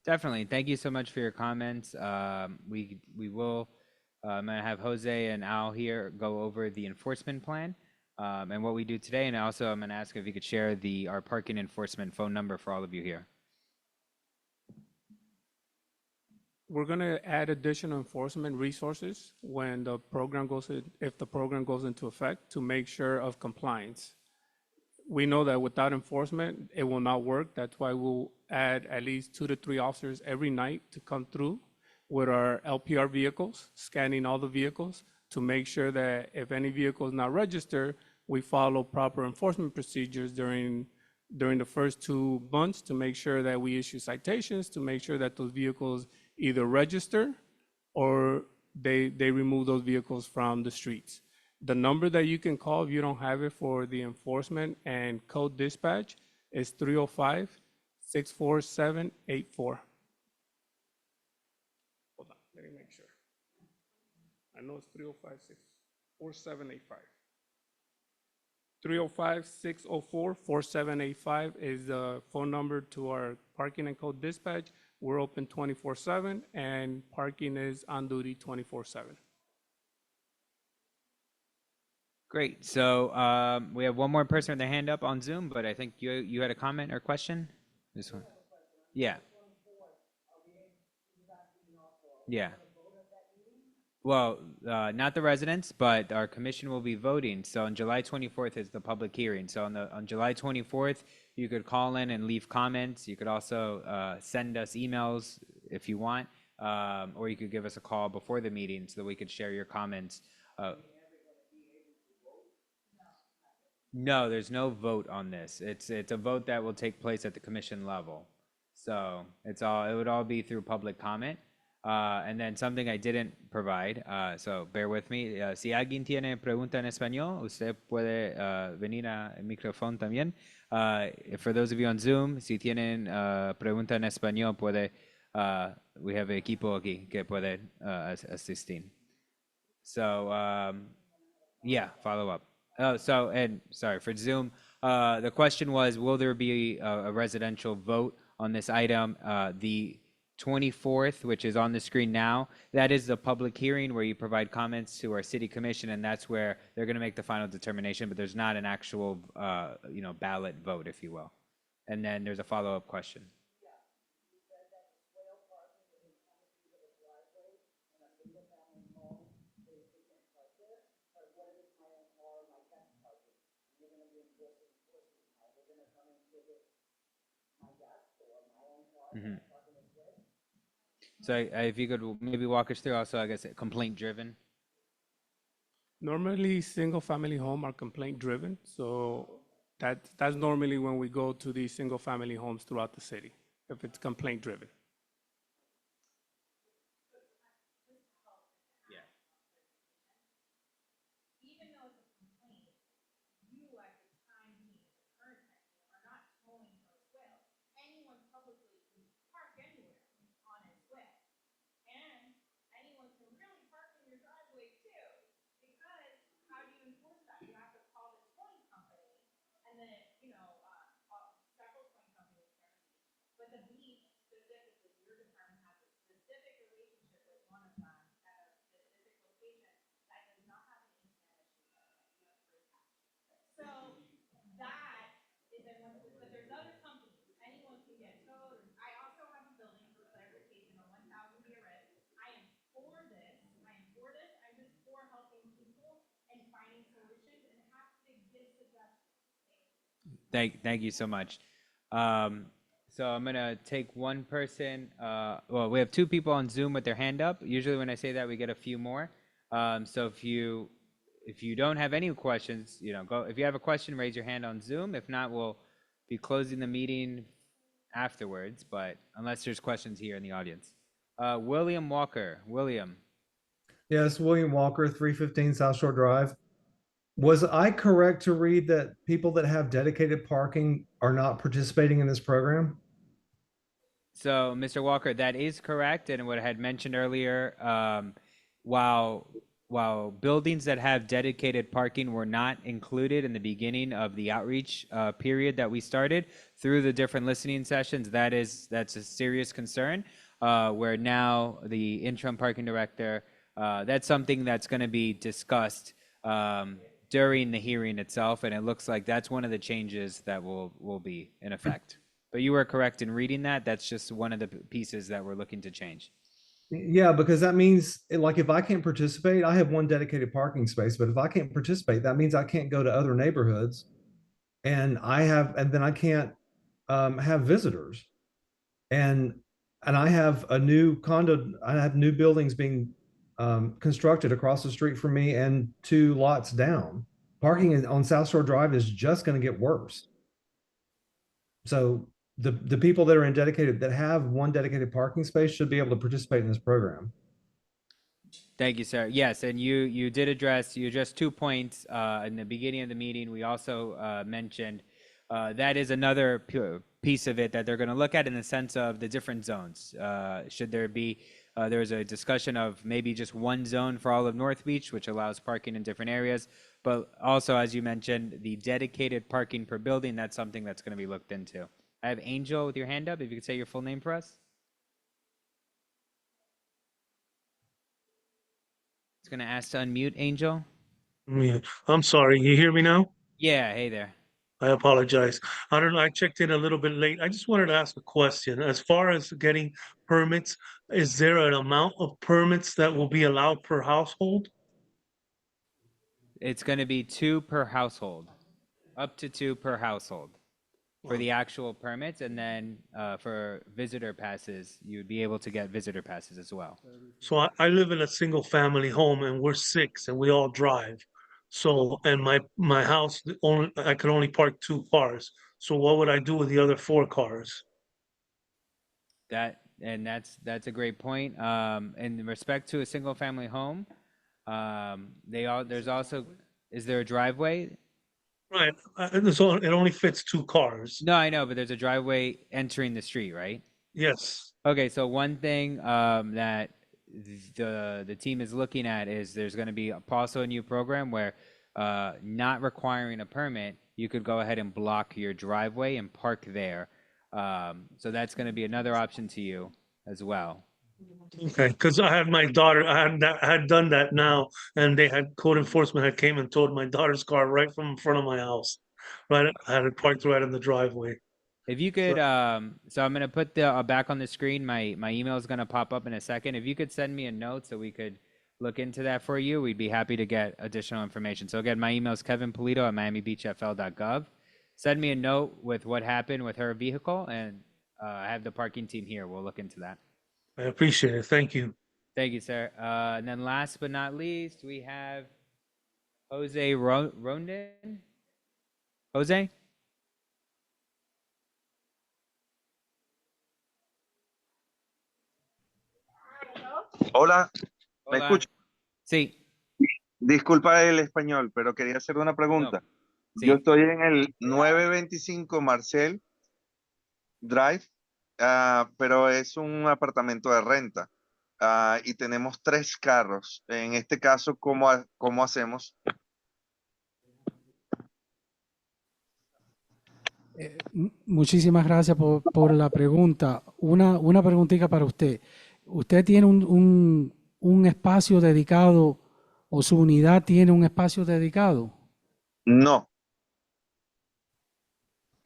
Definitely. Thank you so much for your comments. We will. I'm gonna have Jose and Al here go over the enforcement plan and what we do today. And also, I'm gonna ask if you could share our parking enforcement phone number for all of you here. We're gonna add additional enforcement resources when the program if the program goes into effect, to make sure of compliance. We know that without enforcement, it will not work. That's why we'll add at least 2 to 3 officers every night to come through with our LPR vehicles, scanning all the vehicles to make sure that if any vehicle is not registered, we follow proper enforcement procedures during the first 2 months to make sure that we issue citations, to make sure that those vehicles either register or they remove those vehicles from the streets. The number that you can call if you don't have it for the enforcement and code dispatch is 305-647-84. Hold on, let me make sure. I know it's 305-647-85. 305-604-4785 is the phone number to our parking and code dispatch. We're open 24/7 and parking is on duty 24/7. Great. So we have one more person with their hand up on Zoom, but I think you had a comment or question. This one. Yeah. Yeah. Well, not the residents, but our commission will be voting. So on July 24th is the public hearing. So on July 24th, you could call in and leave comments. You could also send us emails if you want, or you could give us a call before the meeting so that we could share your comments. No, there's no vote on this. It's a vote that will take place at the commission level. So it would all be through public comment. And then something I didn't provide, so bear with me. Si alguien tiene pregunta en español, usted puede venir al micrófono también. For those of you on Zoom, si tienen pregunta en español, we have equipo aquí que puede asistir. So, yeah, follow up. Oh, and sorry, for Zoom, the question was, will there be a residential vote on this item? The 24th, which is on the screen now, that is the public hearing where you provide comments to our city commission, and that's where they're going to make the final determination, but there's not an actual, ballot vote, if you will. And then there's a follow-up question. Mhm. So if you could maybe walk us through also, I guess, complaint driven. Normally, single-family home are complaint-driven, so that's normally when we go to these single-family homes throughout the city, if it's complaint-driven. Thank you so much. Um, so I'm gonna take one person. Well, we have two people on Zoom with their hand up. Usually, when I say that, we get a few more. So if you don't have any questions, go. If you have a question, raise your hand on Zoom. If not, we'll be closing the meeting afterwards. But unless there's questions here in the audience, William Walker. William. Yes, William Walker, 315 South Shore Drive. Was I correct to read that people that have dedicated parking are not participating in this program? So, Mr. Walker, that is correct. And what I had mentioned earlier, while while buildings that have dedicated parking were not included in the beginning of the outreach period that we started through the different listening sessions, that's a serious concern. Where now the interim parking director, that's something that's going to be discussed during the hearing itself, and it looks like that's one of the changes that will be in effect. But you were correct in reading that. That's just one of the pieces that we're looking to change. Yeah, because that means like if I can't participate, I have one dedicated parking space, but if I can't participate, that means I can't go to other neighborhoods and then I can't have visitors. And I have a new condo, I have new buildings being constructed across the street from me and two lots down. Parking on South Shore Drive is just going to get worse. So the people that are in dedicated that have one dedicated parking space should be able to participate in this program. Thank you, sir. Yes, and you did address 2 points in the beginning of the meeting. We also mentioned that is another piece of it that they're going to look at in the sense of the different zones. Should there be there was a discussion of maybe just one zone for all of North Beach, which allows parking in different areas, but also, as you mentioned, the dedicated parking per building. That's something that's going to be looked into. I have Angel with your hand up. If you could say your full name for us. It's going to ask to unmute Angel. Yeah, I'm sorry. You hear me now? Yeah, hey there. I apologize. I don't know. I checked in a little bit late. I just wanted to ask a question. As far as getting permits, is there an amount of permits that will be allowed per household? It's going to be two per household, up to two per household for the actual permits. And then for visitor passes, you'd be able to get visitor passes as well. So I live in a single family home and we're six and we all drive. So, and my house, I can only park two cars. So what would I do with the other four cars? That's a great point. In respect to a single family home, there's also, is there a driveway? Right. It only fits two cars. No, I know, but there's a driveway entering the street, right? Yes. Okay, so one thing that the team is looking at is there's going to be also a new program where not requiring a permit, you could go ahead and block your driveway and park there. So that's going to be another option to you as well. Okay, because I had my daughter, I had done that now, and they had code enforcement had came and towed my daughter's car right from in front of my house. Right, I had it parked right in the driveway. If you could, so I'm gonna put the back on the screen. My email is gonna pop up in a second. If you could send me a note so we could look into that for you. We'd be happy to get additional information. So again, my email is kevinpolito@miamibeachfl.gov. Send me a note with what happened with her vehicle, and I have the parking team here. We'll look into that. I appreciate it. Thank you. Thank you, sir. And then last but not least, we have Jose Rondon. Jose? Hola, ¿me Hola. escucha? Sí. Disculpa el español, pero quería hacer una No. pregunta. Yo Sí. estoy en el 925 Marcel Drive, pero es un apartamento de renta, y tenemos 3 carros. En este caso, ¿cómo hacemos? Muchísimas gracias por la pregunta. Una preguntita para usted. ¿Usted tiene un espacio dedicado o su unidad tiene un espacio dedicado? No,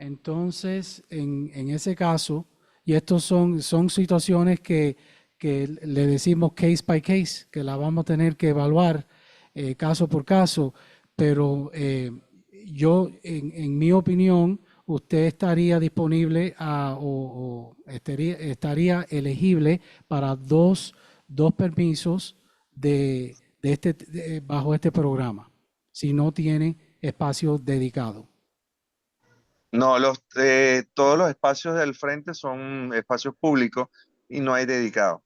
Entonces, en ese caso, y estos son situaciones que le decimos case by case, que la vamos a tener que evaluar caso por caso, pero yo, en mi opinión, usted estaría disponible o estaría elegible para dos permisos bajo este programa, si no tiene espacio dedicado. no, todos los espacios del frente son espacios públicos y no hay dedicado.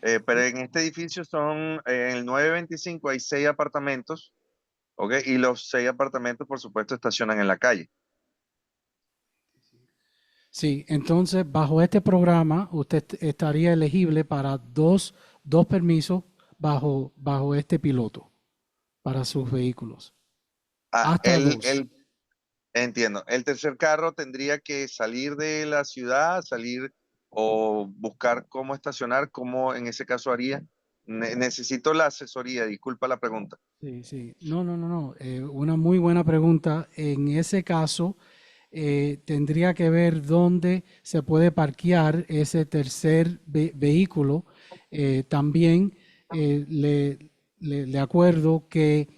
Pero en este edificio en el 925 hay 6 apartamentos, ¿ok? Y los 6 apartamentos, por supuesto, estacionan en la calle. Sí, entonces bajo este programa usted estaría elegible para dos permisos bajo este piloto para sus vehículos. Ah, Hasta dos. entiendo. El tercer carro tendría que salir de la ciudad, salir o buscar cómo estacionar, cómo en ese caso haría. Necesito la asesoría, disculpa la pregunta. Sí, sí. No. Una muy buena pregunta. En ese caso, tendría que ver dónde se puede parquear ese tercer vehículo. También le acuerdo que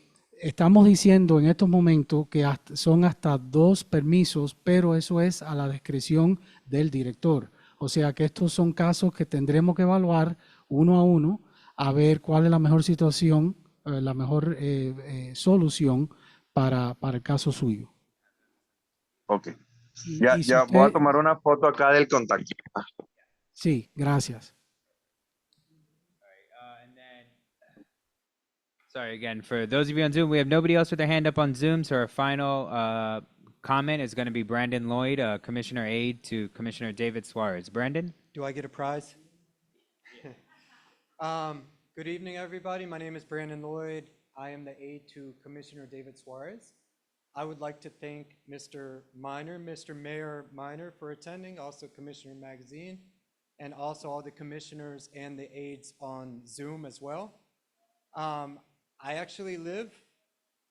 estamos diciendo en estos momentos que son hasta dos permisos, pero eso es a la discreción del director. O sea que estos son casos que tendremos que evaluar uno a uno a ver cuál es la mejor situación, la mejor solución para el caso suyo. Ok. Y si Ya voy a usted, tomar una foto acá del contacto. sí, gracias. And then, sorry again, for those of you on Zoom, we have nobody else with their hand up on Zoom, so our final comment is going to be Brandon Lloyd, Commissioner Aide to Commissioner David Suarez. Brandon? Do I get a prize? Good evening, everybody. My name is Brandon Lloyd. I am the aide to Commissioner David Suarez. I would like to thank Mr. Mayor Minor for attending, also Commissioner Magazine, and also all the commissioners and the aides on Zoom as well. I actually live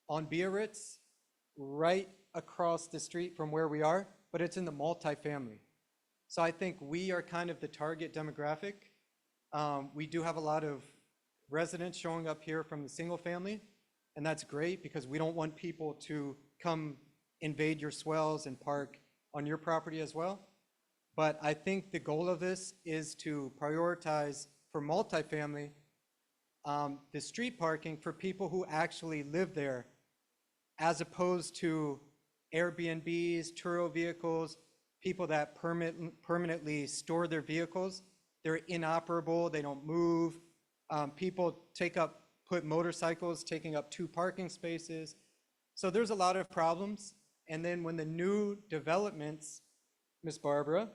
on Biarritz, right across the street from where we are, but it's in the multifamily. So I think we are kind of the target demographic. We do have a lot of residents showing up here from the single family, and that's great because we don't want people to come invade your swells and park on your property as well. But I think the goal of this is to prioritize for multifamily the street parking for people who actually live there, as opposed to Airbnbs, Turo vehicles, people that permanently store their vehicles. They're inoperable, they don't move. People put motorcycles taking up 2 parking spaces. So there's a lot of problems. And then when the new developments, Ms. Barbara,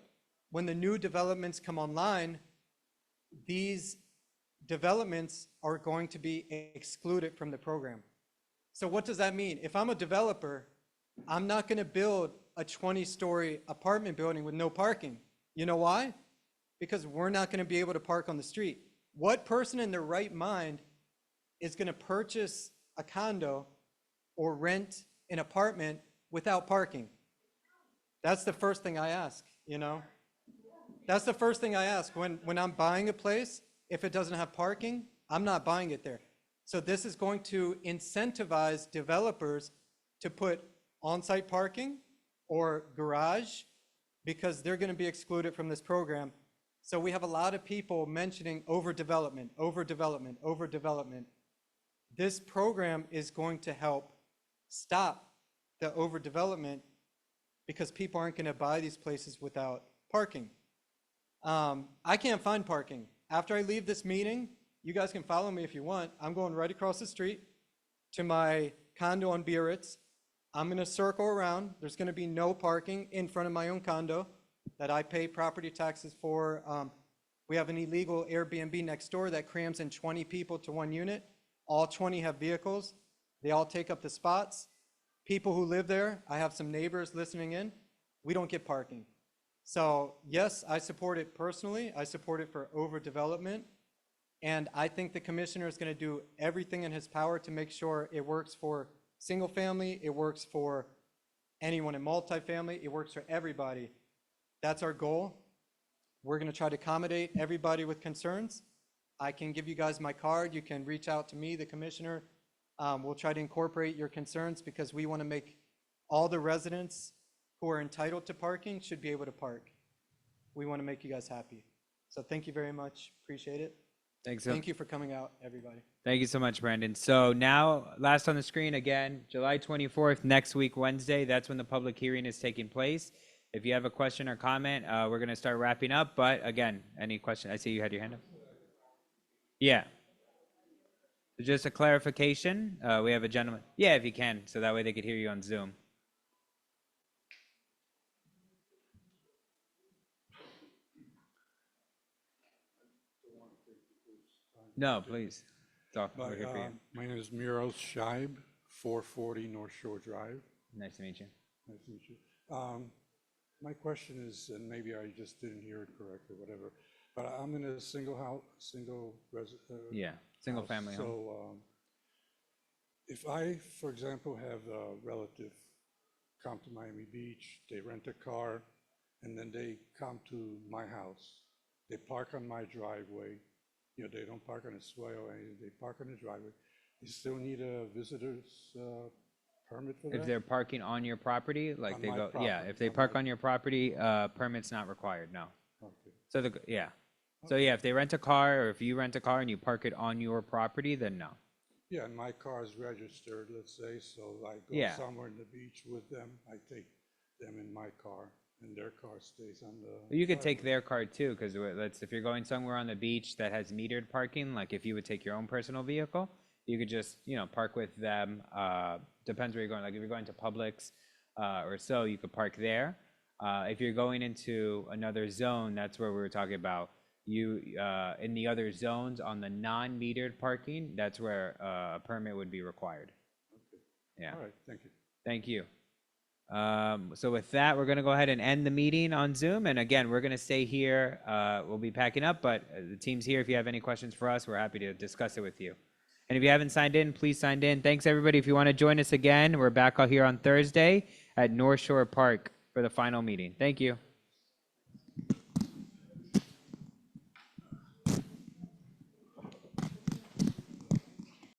when the new developments come online, these developments are going to be excluded from the program. So what does that mean? If I'm a developer, I'm not going to build a 20-story apartment building with no parking. You know why? Because we're not going to be able to park on the street. What person in their right mind is going to purchase a condo or rent an apartment without parking? That's the first thing I ask, you know? That's the first thing I ask. When I'm buying a place, if it doesn't have parking, I'm not buying it there. So this is going to incentivize developers to put on-site parking or garage because they're going to be excluded from this program. So we have a lot of people mentioning overdevelopment, overdevelopment, overdevelopment. This program is going to help stop the overdevelopment because people aren't going to buy these places without parking. I can't find parking. After I leave this meeting, you guys can follow me if you want. I'm going right across the street to my condo on Biarritz. I'm going to circle around. There's going to be no parking in front of my own condo that I pay property taxes for. We have an illegal Airbnb next door that crams in 20 people to one unit. All 20 have vehicles. They all take up the spots. People who live there, I have some neighbors listening in, we don't get parking. So yes, I support it personally. I support it for overdevelopment. And I think the commissioner is going to do everything in his power to make sure it works for single family, it works for anyone in multifamily, it works for everybody. That's our goal. We're going to try to accommodate everybody with concerns. I can give you guys my card. You can reach out to me, the commissioner. We'll try to incorporate your concerns because we want to make all the residents who are entitled to parking should be able to park. We want to make you guys happy. So thank you very much. Appreciate it. Thanks. Thank you for coming out, everybody. Thank you so much, Brandon. So now, last on the screen again, July 24th, next week, Wednesday, that's when the public hearing is taking place. If you have a question or comment, we're going to start wrapping up. But again, any question? I see you had your hand up. Yeah. Just a clarification. We have a gentleman. Yeah, if you can, so that way they could hear you on Zoom. No, please. Talk. We're here for you. My name is Miros Scheib, 440 North Shore Drive. Nice to meet you. Nice to meet you. My question is, and maybe I just didn't hear it correct or whatever, but I'm in a single Yeah, single family home. So if I, for example, have a relative come to Miami Beach, they rent a car, and then they come to my house, they park on my driveway. You know, they don't park on a swale or anything, they park on the driveway. You still need a visitor's permit for that? If they're parking on your property, like On they my go, yeah, property, if they on park my- on your property, permit's not required, no. Okay. So So yeah, if they rent a car or if you rent a car and you park it on your property, then no. Yeah, and my car is registered, let's say, so I go Yeah. somewhere in the beach with them, I take them in my car, and their car stays on the. You could take driveway. their car too, because if you're going somewhere on the beach that has metered parking, like if you would take your own personal vehicle, you could just, park with them. Depends where you're going. Like if you're going to Publix or so, you could park there. If you're going into another zone, that's where we were talking about. In the other zones on the non-metered parking, that's where a permit would be required. Okay. Yeah. All right, thank you. Thank you. So with that, we're going to go ahead and end the meeting on Zoom. And again, we're going to stay here. We'll be packing up, but the team's here. If you have any questions for us, we're happy to discuss it with you. And if you haven't signed in, please sign in. Thanks, everybody. If you want to join us again, we're back out here on Thursday at North Shore Park for the final meeting. Thank you.